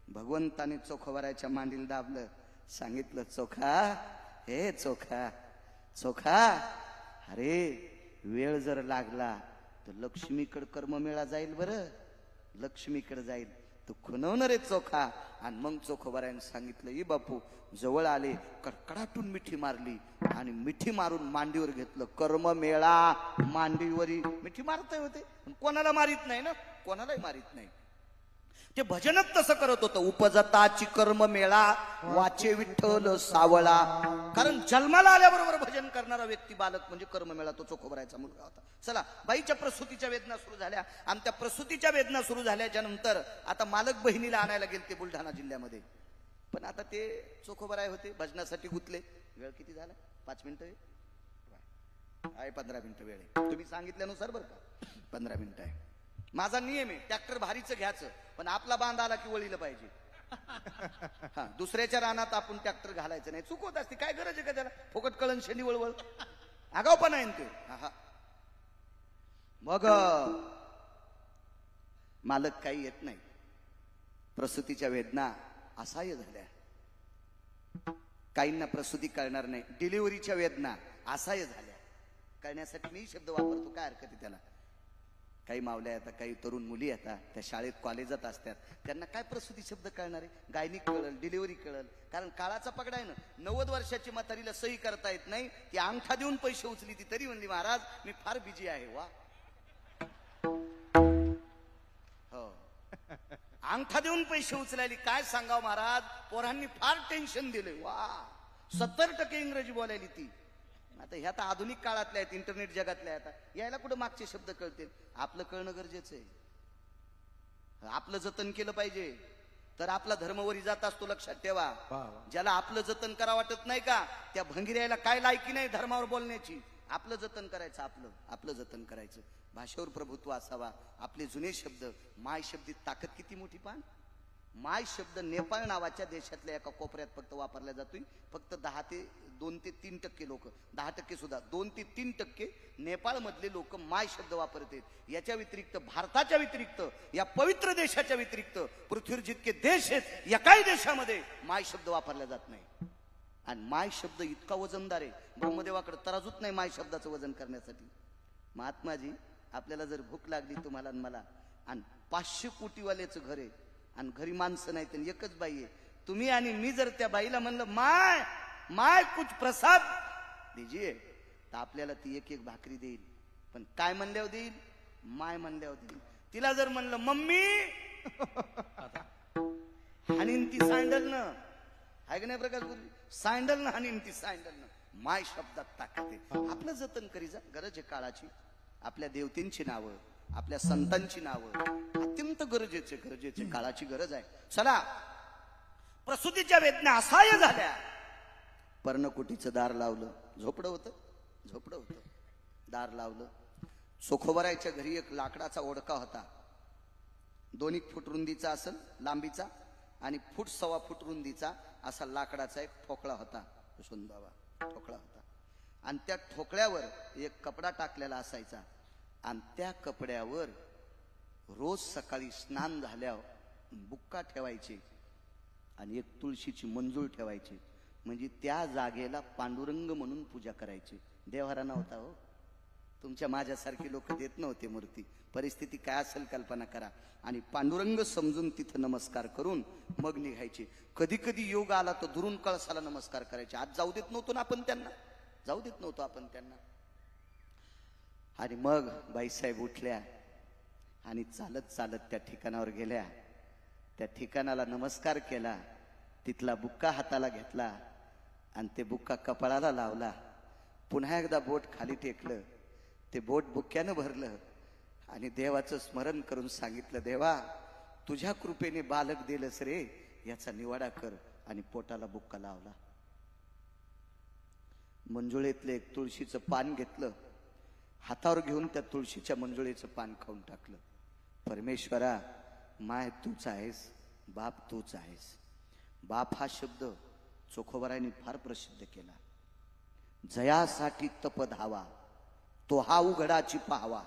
Speaker 1: भगवंताने चोखोबारायच्या मांडीला दाबलं, सांगितलं, चोखा, हे चोखा, चोखा, अरे वेळ जर लागला तर लक्ष्मीकडे कर्ममेळा जाईल, बरं लक्ष्मीकडे जाईल, तू खुणवणार आहे चोखा. आणि मग चोखोबारायने सांगितलं, ई बापू जवळ आले, कडकडाटून मिठी मारली आणि मिठी मारून मांडीवर घेतलं. कर्ममेळा मांडीवरी मिठी मारता होते, कोणाला मारित नाही ना, कोणालाही मारित नाही. ते भजनच तसं करत होतं, उपजताची कर्ममेळा वाचे विठ्ठल सावळा. कारण जन्माला आल्याबरोबर भजन करणारा व्यक्ती बालक म्हणजे कर्ममेळा, तो चोखोबारायचा मुलगा होता. चला, बाईच्या प्रसूतीच्या वेदना सुरू झाल्या. आणि त्या प्रसूतीच्या वेदना सुरू झाल्याच्या नंतर आता मालक बहिणीला आणायला गेले ते बुलढाणा जिल्ह्यामध्ये. पण आता ते चोखोबाराय होते, भजनासाठी गुंतले. वेळ किती झाला? 5 मिनिटं आहे, 15 मिनिटं वेळ आहे. तुम्ही सांगितल्यानुसार बरं का, 15 मिनिटं आहे. माझा नियम आहे, ट्रॅक्टर भारीचं घ्यायचं, पण आपला बांध आला की वळीला पाहिजे. हा, दुसऱ्याच्या रानात आपण ट्रॅक्टर घालायचं नाही. चूक होत असते, काय गरज आहे का त्याला, फुकट कळण शेंडी वळवळ, आगावपणा आहे ते. मग मालक काही येत नाही. प्रसूतीच्या वेदना असह्य झाल्या. काहींना प्रसूती कळणार नाही. डिलिव्हरीच्या वेदना असह्य झाल्या. कळण्यासाठी मी शब्द वापरतो, काय हरकत आहे त्याला. काही मावल्या येतात, काही तरुण मुली येतात, त्या शाळेत कॉलेजात असतात, त्यांना काय प्रसूती शब्द कळणार आहे. गायनिक कळल, डिलिव्हरी कळल, कारण काळाचा पगडा आहे ना. 90 वर्षाची म्हातारीला सही करता येत नाही, ती अंगठा देऊन पैसे उचली, ती तरी म्हणली, महाराज मी फार बिजी आहे. वा, हो, अंगठा देऊन पैसे उचलायली, काय सांगाव महाराज, पोरांनी फार टेन्शन दिले. वा, 70% इंग्रजी बोलायली ती. आता ह्या तर आधुनिक काळातल्या आहेत, इंटरनेट जगातल्या आहेत, यायला कुठं मागचे शब्द कळतील. आपलं कळणं गरजेचं आहे. आपलं जतन केलं पाहिजे तर आपला धर्मवरी जात असतो, लक्षात ठेवा. ज्याला आपलं जतन करा वाटत नाही का, त्या भंगिऱ्याला काय लायकी नाही धर्मावर बोलण्याची. आपलं जतन करायचं, आपलं जतन करायचं. भाषेवर प्रभुत्व असावा. आपले जुने शब्द, माय शब्दित ताकद किती मोठी. पान माय शब्द नेपाळ नावाच्या देशातल्या एका कोपऱ्यात फक्त वापरला जातोय. फक्त 2 ते 3% लोक, 10% सुद्धा, 2 ते 3% नेपाळ मधले लोक माय शब्द वापरतात. याच्या व्यतिरिक्त, भारताच्या व्यतिरिक्त, या पवित्र देशाच्या व्यतिरिक्त पृथ्वीवर जितके देश आहेत, या काही देशामध्ये माय शब्द वापरला जात नाही. आणि माय शब्द इतका वजनदार आहे, ब्रह्मदेवाकडे तराजूच नाही माय शब्दाचं वजन करण्यासाठी. महात्माजी, आपल्याला जर भूक लागली तुम्हाला आणि मला, आणि 500 कोटीवाल्याचं घर आहे, आणि घरी माणसं नाही तर एकच बाई आहे, तुम्ही आणि मी जर त्या बाईला म्हणलं, माय माय कुछ प्रसाद दीजिए, तर आपल्याला ती एक भाकरी देईल. पण काय म्हणल्यावर देईल? माय म्हणल्यावर देईल. तिला जर म्हणलं मम्मी, हाणीन ती सँडल न, आहे का नाही प्रकाश गुरु, सँडल न हाणीन ती सँडल न. माय शब्दात ताकद आहे. आपलं जतन करी जा. गरज आहे काळाची. आपल्या देवतेंची नावं, आपल्या संतांची नावं अत्यंत गरजेचे काळाची गरज आहे. चला, प्रसूतीच्या वेदना असह्य झाल्या. पर्णकुटीचं दार लावलं, झोपडं होतं, दार लावलं. चोखोबारायच्या घरी एक लाकडाचा ओढका होता. 2 फूट रुंदीचा असेल लांबीचा, आणि 1.25 फूट रुंदीचा असा लाकडाचा एक ठोकळा होता. सुंदर ठोकळा होता. आणि त्या ठोकळ्यावर एक कपडा टाकलेला असायचा. आणि त्या कपड्यावर रोज सकाळी स्नान झाल्यावर बुक्का ठेवायचे आणि एक तुळशीची मंजूळ ठेवायची. म्हणजे त्या जागेला पांडुरंग म्हणून पूजा करायची. देवारा नव्हता हो, तुमच्या माझ्यासारखी लोक देत नव्हते मूर्ती. परिस्थिती काय असेल कल्पना करा. आणि पांडुरंग समजून तिथं नमस्कार करून मग निघायचे. कधी कधी योग आला तर दुरून कळसाला नमस्कार करायचे. आज जाऊ देत नव्हतो ना आपण त्यांना, आणि मग बाईसाहेब उठल्या आणि चालत चालत त्या ठिकाणावर गेल्या. त्या ठिकाणाला नमस्कार केला, तिथला बुक्का हाताला घेतला आणि ते बुक्का कपाळाला लावला. पुन्हा एकदा बोट खाली टेकलं, ते बोट बुक्क्यानं भरलं आणि देवाचं स्मरण करून सांगितलं, देवा तुझ्या कृपेने बालक दिलंस रे, याचा निवाडा कर. आणि पोटाला बुक्का लावला. मंजुळेतलं एक तुळशीचं पान घेतलं, हातावर घेऊन त्या तुळशीच्या मंजुळेचं पान खाऊन टाकलं. परमेश्वरा, माय तूच आहेस, बाप तूच आहेस. बाप हा शब्द चोखोबारायांनी फार प्रसिद्ध केला. जयासाठी तप धावा, तो हा उघडाची पाहावा.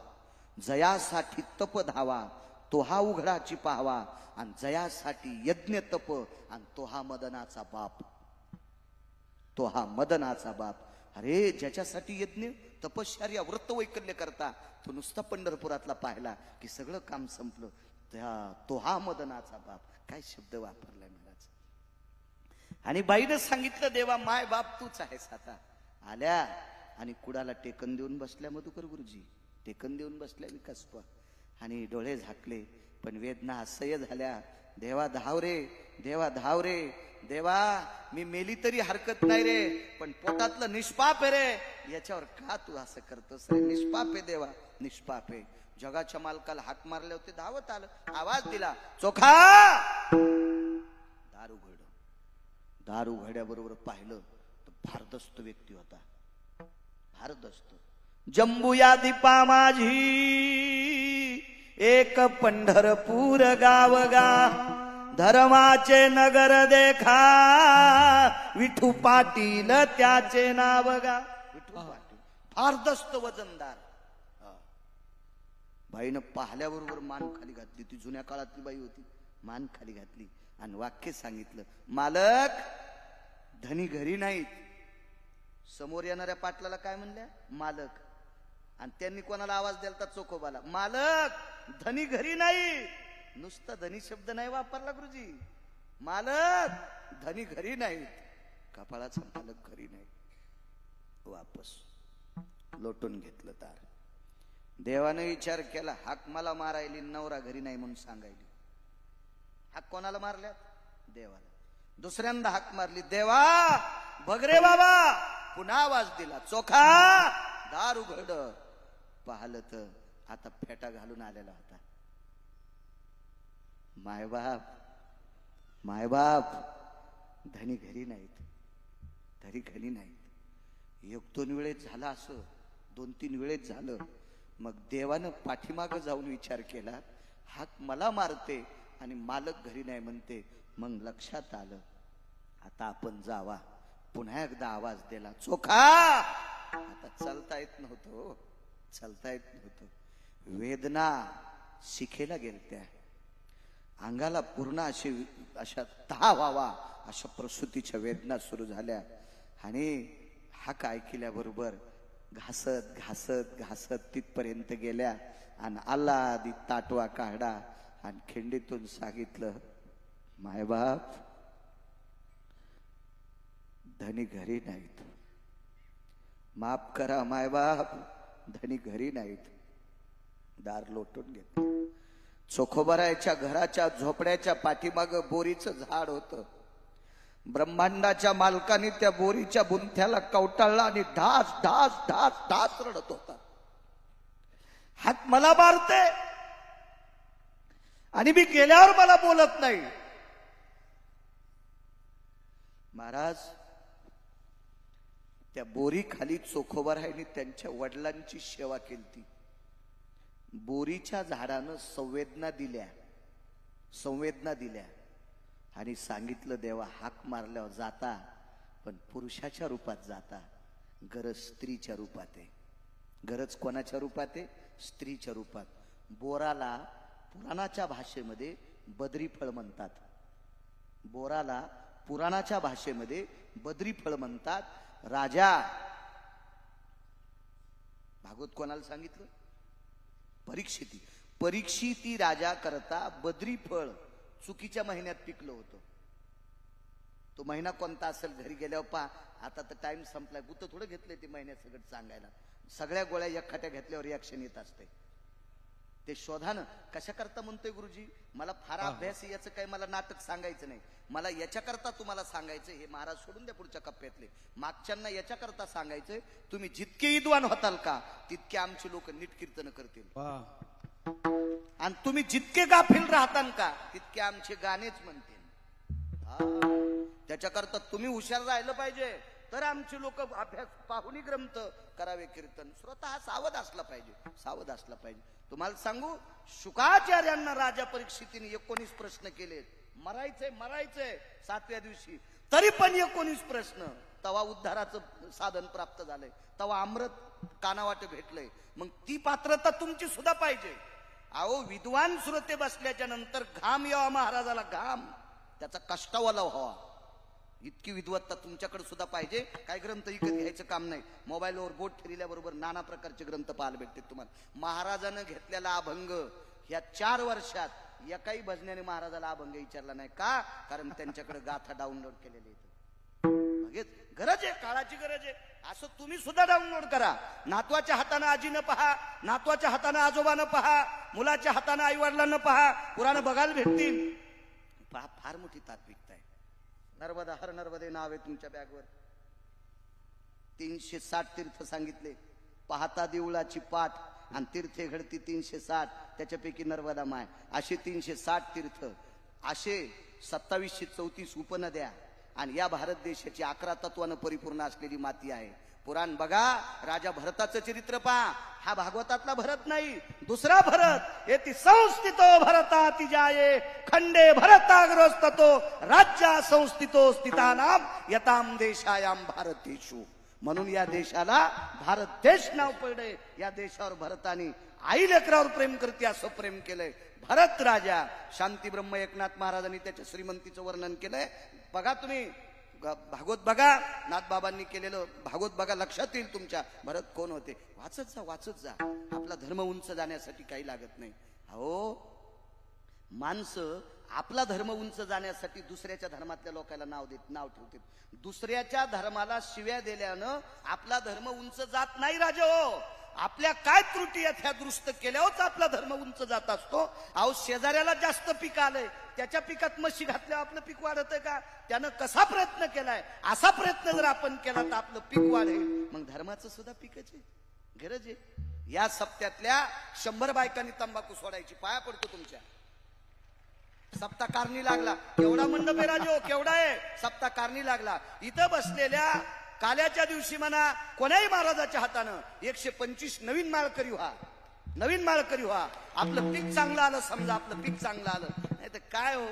Speaker 1: जयासाठी तप धावा, तो हा उघडाची पाहावा. आणि जयासाठी यज्ञ तप, आणि तो हा मदनाचा बाप. तो हा मदनाचा बाप. अरे ज्याच्यासाठी यज्ञ तपश्चर्या व्रत वैकल्य करता, तो नुसता पंढरपुरातला पाहिला की सगळं काम संपलं. तो हा मदनाचा बाप. काय शब्द वापरलाय महाराज. आणि बाईनं सांगितलं, देवा माय बाप तूच आहेस. आता आल्या आणि कुडाला टेकन देऊन बसल्या मधुकर गुरुजी, टेकन देऊन बसल्या विकासपा. आणि डोळे झाकले, पण वेदना असह्य झाल्या. देवा धाव रे, देवा धाव रे. देवा मी मेली तरी हरकत नाही रे, पण पोटातलं निष्पाप आहे रे, याच्यावर का तू असं करतोस रे? निष्पाप आहे देवा, निष्पाप आहे. जगाच्या मालकाला हाक मारले होते, धावत आलं, आवाज दिला, चोखा. दार उघडलं. दार उघड्याबरोबर पाहिलं तर भारदस्त व्यक्ती होता. भारदस्त. जंबूया दीपा माझी एक पंढरपूर गाव गा, धर्माचे नगर देखा, विठू पाटील त्याचे नाव गा. विठू पाटील भारदस्त वजनदार. बाईनं पाहिल्याबरोबर मान खाली घातली. ती जुन्या काळातली बाई होती. मान खाली घातली आणि वाक्य सांगितलं, मालक धनी घरी नाहीत. समोर येणाऱ्या पाटलाला काय म्हणल्या? मालक. आणि त्यांनी कोणाला आवाज दिला? चोखोबाला. मालक धनी घरी नाही. नुसता धनी शब्द नाही वापरला गुरुजी. मालक धनी घरी नाहीत. कपाळाचा मालक घरी नाही. वापस लोटून घेतलं दार. देवाने विचार केला, हाक मला मारायली, नवरा घरी नाही म्हणून सांगायली. हाक कोणाला मारल्यात? देवाला. दुसऱ्यांदा हाक मारली, देवा भगरे बाबा. पुन्हा आवाज दिला, चोखा. दार उघड. पाहिलं तर आता फेटा घालून आलेला होता. मायबाप, मायबाप धनी घरी नाहीत. धनी घरी नाहीत. एक दोन वेळेस झालं असं, दोन तीन वेळेस झालं. मग देवानं पाठीमागं जाऊन विचार केला, हाक मला मारते आणि मालक घरी नाही म्हणते. मग लक्षात आलं, आता आपण जावा. पुन्हा एकदा आवाज दिला, चोखा. आता चालता येत नव्हतं, चालता येत नव्हतं. वेदना शिखेला गेलत्या. अंगाला पूर्ण अशा तहा व्हावा अशा प्रसूतीच्या वेदना सुरू झाल्या. आणि हाक ऐकल्याबरोबर घासत घासत घासत तिथपर्यंत गेल्या. आणि आला आधी ताटवा काढा आणि खिंडीतून सांगितलं, मायबाप धनी घरी नाहीत. माफ करा मायबाप, धनी घरी नाहीत. दार लोटून घेतलं. चोखोबाराच्या घराच्या झोपड्याच्या पाठीमाग बोरीचं झाड होतं. ब्रह्मांडाच्या मालकाने त्या बोरीच्या बुंथ्याला कवटाळला आणि ढास ढास ढास ढास रडत होता. हात मला मारते आणि मी गेल्यावर मला बोलत नाही. महाराज त्या बोरी खाली चोखोबारायांनी त्यांच्या वडिलांची सेवा केली. बोरीच्या झाडानं संवेदना दिल्या, संवेदना दिल्या. आणि सांगितलं, देवा हाक मारल्यावर जाता, पण पुरुषाच्या रूपात जाता. गरज स्त्रीच्या रूपात आहे. गरज कोणाच्या रूपात आहे? स्त्रीच्या रूपात. बोराला पुराणाच्या भाषेमध्ये बद्री फळ म्हणतात. बोराला पुराणाच्या भाषेमध्ये बद्री फळ म्हणतात. राजा भागवत कोणाला सांगितलं? परीक्षिती. परीक्षिती राजा करता बद्री फळ चुकीच्या महिन्यात पिकलं होतं. तो महिना कोणता असेल घरी गेल्यावर पहा. आता तर टाइम संपलाय. बुत थोडं घेतलंय ते महिन्यात सगळं सांगायला. सगळ्या गोळ्या एकखाट्या घेतल्यावर रिॲक्शन येत असते. ते शोधानं कशाकरता म्हणतोय गुरुजी? मला फार अभ्यास याचं काही मला नाटक सांगायचं नाही. मला याच्याकरता तुम्हाला सांगायचं, हे महाराज सोडून द्या पुढच्या कप्प्यातले. मागच्यांना याच्याकरता सांगायचंय, तुम्ही जितके विद्वान होताल का तितके आमचे लोक नीट कीर्तन करतील. आणि तुम्ही जितके गाफील राहतान का तितके आमचे गाणेच म्हणतील. त्याच्याकरता तुम्ही हुशार राहिलं पाहिजे, तर आमचे लोक अभ्यास पाहुणी ग्रंथ करावे कीर्तन. स्वतः सावध असला पाहिजे, सावध असला पाहिजे. तुम्हाला सांगू, शुकाचार्यांना राजा परीक्षितीने 19 प्रश्न केले. मरायचंय 7व्या दिवशी, तरी पण 19 प्रश्न. तवा उद्धाराचं साधन प्राप्त झालंय, तवा अमृत कानावाटे भेटलंय. मग ती पात्रता तुमची सुद्धा पाहिजे. अहो, विद्वान श्रोते बसल्याच्या नंतर घाम यावा महाराजाला, घाम त्याचा कष्टावाला व्हावा, इतकी विद्वत्ता तुमच्याकडे सुद्धा पाहिजे. काय ग्रंथ विकत घ्यायचं काम नाही. मोबाईलवर बोट फिरल्याबरोबर नाना प्रकारचे ग्रंथ पाहायला भेटते तुम्हाला. महाराजानं घेतलेला अभंग ह्या 4 वर्षात एकाही भजण्याने महाराजाला अभंग विचारला नाही. का? कारण त्यांच्याकडे गाथा डाउनलोड केलेले आहेत. गरज आहे, काळाची गरज आहे. असं तुम्ही सुद्धा डाउनलोड करा. नातवाच्या हाताने आजीनं पहा, नातवाच्या हाताने आजोबानं पहा, मुलाच्या हाताने आई वडिलांना पहा, पुराण बघायला भेटतील. फार मोठी तात्विकता आहे. नर्मदा हर नर्मदे नाव आहे तुमच्या बॅगवर. 360 तीर्थ सांगितले. पाहता देवळाची पाठ आणि तीर्थे घडती 360, त्याच्यापैकी नर्मदा माय. असे 360 तीर्थ, असे 2734 उपनद्या, आणि या भारत देशाची 11 तत्वानं परिपूर्ण असलेली माती आहे. पुराण बघा, राजा भरताचं चरित्र पहा. हा भागवतातला भरत नाही, दुसरा भरत. येती संस्थितो भरताति जाये, खंडे भरताग्रस्ततो राज्या संस्थितो स्थितानाम यताम देशायाम भारतेषु. म्हणून या देशाला भारत देश नाव पडले. या देशावर भरताने आई लेकरावर प्रेम करते असं प्रेम केलंय. भरत राजा. शांती ब्रह्म एकनाथ महाराजांनी त्याच्या श्रीमंतीचं वर्णन केलंय. बघा तुम्ही भागवत बघा, नाथबाबांनी केलेलं भागवत बघा, लक्षात येईल तुमच्या भरत कोण होते. वाचत जा. आपला धर्म उंच जाण्यासाठी काही लागत नाही. अहो, माणसं आपला धर्म उंच जाण्यासाठी दुसऱ्याच्या धर्मातल्या लोकांना नाव ठेवते. दुसऱ्याच्या धर्माला शिव्या दिल्यानं आपला धर्म उंच जात नाही राजा हो. आपल्या काय त्रुटी आहेत ह्या दुरुस्त केल्यावरच आपला धर्म उंच जात असतो. अहो, शेजाऱ्याला जास्त पीक आलंय, त्याच्या पिकात म्हशी घातल्यावर आपलं पीक वाढत का? त्यानं कसा प्रयत्न केलाय, असा प्रयत्न जर आपण केला तर आपलं पीक वाढेल. मग धर्माचं सुद्धा पीकच आहे, गरज आहे. या सप्त्यातल्या 100 बायकांनी तंबाखू सोडायची. पाया पडतो तुमच्या. सप्ताह कारणी लागला. केवढा मंडप आहे राजो, केवढा आहे सप्ताह कारणी लागला. इथं बसलेल्या काल्याच्या दिवशी म्हणा कोणाही महाराजाच्या हातानं 125 नवीन माळकरी व्हा. आपलं पीक चांगलं आलं, समजा आपलं पीक चांगलं आलं. नाही तर काय हो,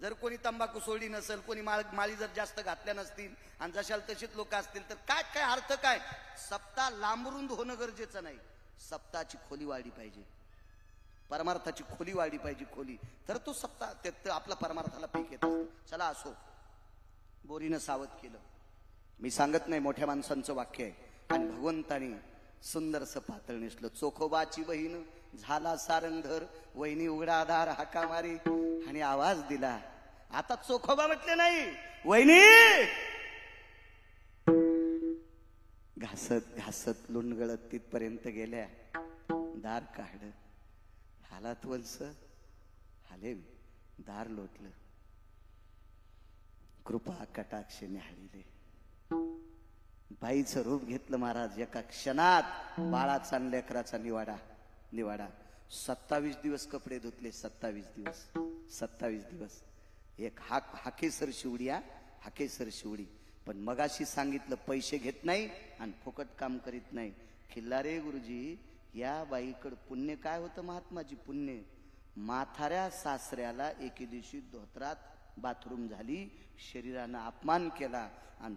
Speaker 1: जर कोणी तंबाखू सोडली नसेल, कोणी माळी जर जास्त घातल्या नसतील आणि जशाला तशीच लोक असतील तर काय अर्थ काय? सप्ताह लांबरुंद होणं गरजेचं नाही. सप्ताहाची खोली वाढली पाहिजे, परमार्थाची खोली वाढली पाहिजे. खोली तर तो सप्ताह आपला परमार्थाला पीक येत असतो. चला असो, बोरीनं सावध केलं. मी सांगत नाही, मोठ्या माणसांचं वाक्य आहे. आणि भगवंतानी सुंदरस पातळ नेसलं. चोखोबाची बहीण झाला सारंगधर, वहिनी उघडादार हाका मारी आणि आवाज दिला. आता चोखोबा म्हटले नाही, वहिनी. घासत लुंडगळत तिथपर्यंत गेल्या. दार काढ हालात वलस हाले, दार लोटलं. कृपा कटाक्ष न्याहाळीले. बाईचं रूप घेतलं महाराज एका क्षणात. बाळाचा लेकराचा निवाडा. 27 दिवस कपडे धुतले. 27 दिवस. एक हाकेसर शिवडी. पण मगाशी सांगितलं, पैसे घेत नाही आणि फुकट काम करीत नाही. खिल्लारे गुरुजी, या बाईकडं पुण्य काय होतं? महात्माजी पुण्य. म्हाताऱ्या सासऱ्याला एके दिवशी धोत्रात बाथरूम झाली, शरीरानं अपमान केला आणि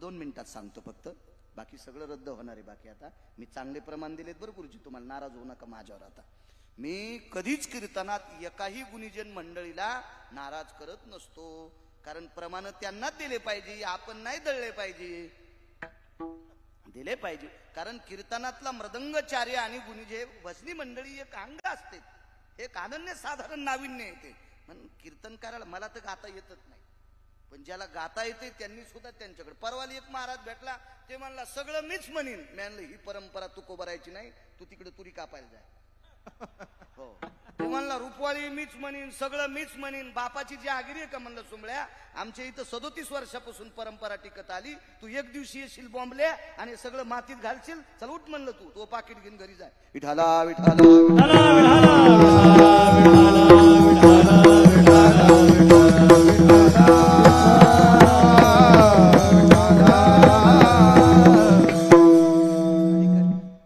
Speaker 1: 2 मिनिटात सांगतो फक्त, बाकी सगळं रद्द होणार आहे. बाकी आता मी चांगले प्रमाण दिलेत बरं गुरुजी, तुम्हाला नाराज होऊ नका माझ्यावर. आता मी कधीच कीर्तनात एकाही गुणीजन मंडळीला नाराज करत नसतो. कारण प्रमाण त्यांनाच दिले पाहिजे, आपण नाही दळले पाहिजे, दिले पाहिजे. कारण कीर्तनातला मृदंगचार्य आणि गुणीजे भजनी मंडळी एक अंग असते, एक अनन्य साधारण नाविन्य येते. म्हणून कीर्तन करायला मला तर गाता येतच नाही, पण ज्याला गाता येते त्यांनी सुद्धा त्यांच्याकडे. परवाली एक महाराज भेटला, ते म्हणला सगळं मीच म्हणीन. मी म्हणलं, ही परंपरा तू कोबरायची नाही, तू तिकडे तुरी कापायला जाय. हो तू म्हणला रुपवाळी मीच म्हणीन, सगळं मीच म्हणीन, बापाची जी आगिरी आहे का म्हणलं सुंबळ्या, आमच्या इथं 37 वर्षापासून परंपरा टिकत आली. तू एक दिवशी येशील बॉम्बल्या आणि सगळं मातीत घालशील. चल उठ म्हणलं तू, तो पाकिट घेऊन घरी जाय. विठाला विठाला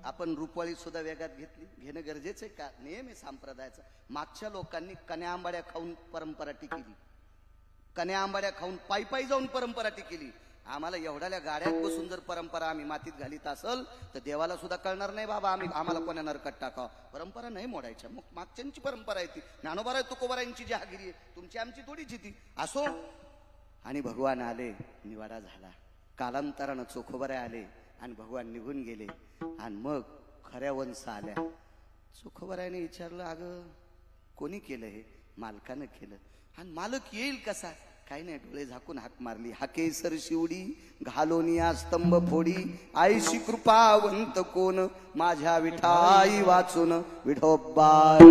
Speaker 1: आपण रुपवाळी सुद्धा वेगात घेतली, घेणं गरजेचं आहे का? नेहमी संप्रदायाचं. मागच्या लोकांनी कन्या आंबाड्या खाऊन परंपरा टिकली, कन्या आंबाड्या खाऊन पायी पायी जाऊन परंपरा टिकली. आम्हाला एवढ्याल्या गाड्यात बसून जर परंपरा आम्ही मातीत घालीत असल तर देवाला सुद्धा कळणार नाही बाबा आम्हाला कोण्या नरकात टाकावं. परंपरा नाही मोडायच्या. मग मागच्यांची परंपरा आहे ती. ज्ञानोबा तुकोबारायांची जी हागिरी आहे, तुमची आमची थोडीची ती असो. आणि भगवान आले, निवाडा झाला. कालांतरानं चोखोबारा आले आणि भगवान निघून गेले. आणि मग खऱ्या वंश आल्या. चोखोबाराने विचारलं, अगं कोणी केलं हे? मालकानं केलं. आणि मालक येईल कसा? काही नाही, डोळे झाकून हाक मारली. हाकेसर शिवडी घालोनिया स्तंभ फोडी, आईशी कृपावंत कोण माझ्या विठाई वाचून विठोबार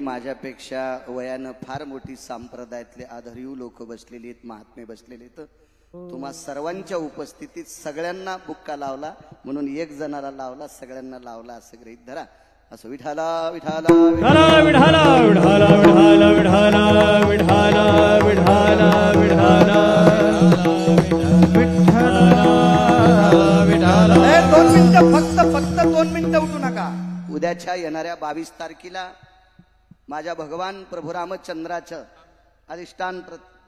Speaker 1: माझ्यापेक्षा वयानं फार मोठी संप्रदायातले आधारीव लोक बसलेली आहेत, महात्मे बसलेले आहेत. तुम्हा सर्वांच्या उपस्थितीत सगळ्यांना बुक्का लावला, म्हणून एक जणाला लावला, सगळ्यांना लावला असं गृहीत धरा. असं विठाला विठाला विठाला विठाला विठाला विठाला विठाला विठाला विठाला विठाला. 2 मिनिटं फक्त 2 मिनिटं उठू नका. उद्याच्या येणाऱ्या 22 तारखेला माझ्या भगवान प्रभू रामचंद्राचं अधिष्ठान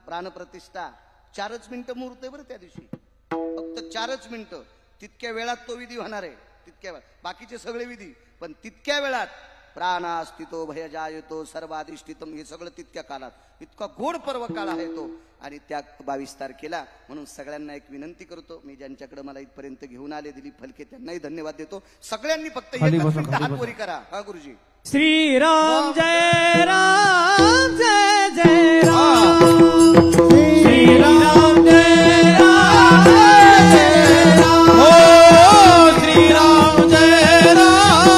Speaker 1: प्राणप्रतिष्ठा 4च मिनिटं मुहूर्त आहे बरं. त्या दिवशी फक्त 4च मिनिटं. तितक्या वेळात तो विधी होणार आहे. तितक्या वेळात बाकीचे सगळे विधी, पण तितक्या वेळात प्राणास्तितो भयजायतो सर्वाधिष्ठितम, हे सगळं तितक्या काळात. इतका गोड पर्व काळ आहे तो. आणि त्या 22 तारखेला म्हणून सगळ्यांना एक विनंती करतो, मी ज्यांच्याकडे मला इथपर्यंत घेऊन आले दिलीप फलके, त्यांनाही धन्यवाद देतो. सगळ्यांनी फक्त हात वरी करा. हा गुरुजी.
Speaker 4: श्री राम जय राम जय जय राम, श्री राम जय राम जय राम, हो श्री राम जय राम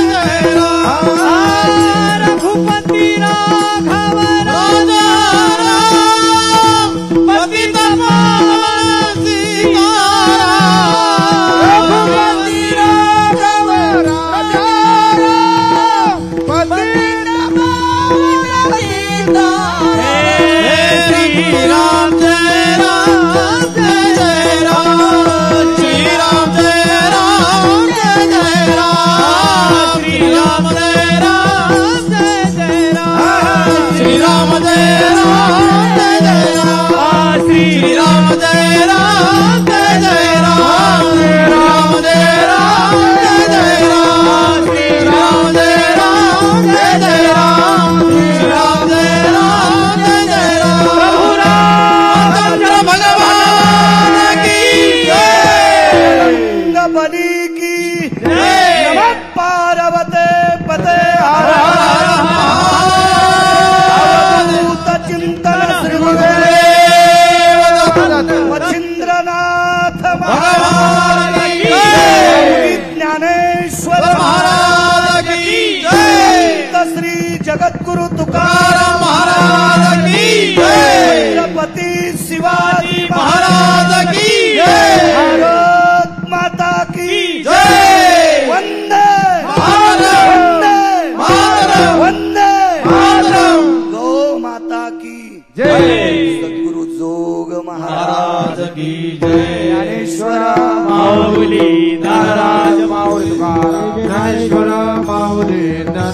Speaker 4: जय राम, रघुपति राघव राजा राम, पतित पावन सीताराम, रघुपति राघव राजा राम, पतित पावन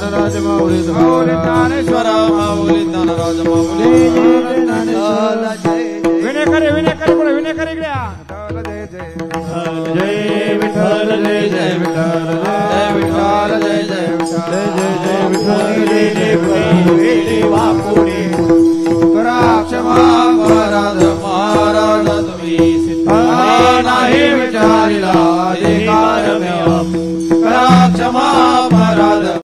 Speaker 3: ज्ञानराज माऊली
Speaker 2: माऊली ज्ञानेश्वर
Speaker 3: माऊली ज्ञानराज माऊली
Speaker 2: विनेकरी विनेकरी पुढे विनेकरी इकडे या. विठ्ठल जय जय
Speaker 3: जय विठ्ठल जय जय विठ्ठल जय जय विठ्ठल जय जय विठ्ठल जय जय विठ्ठल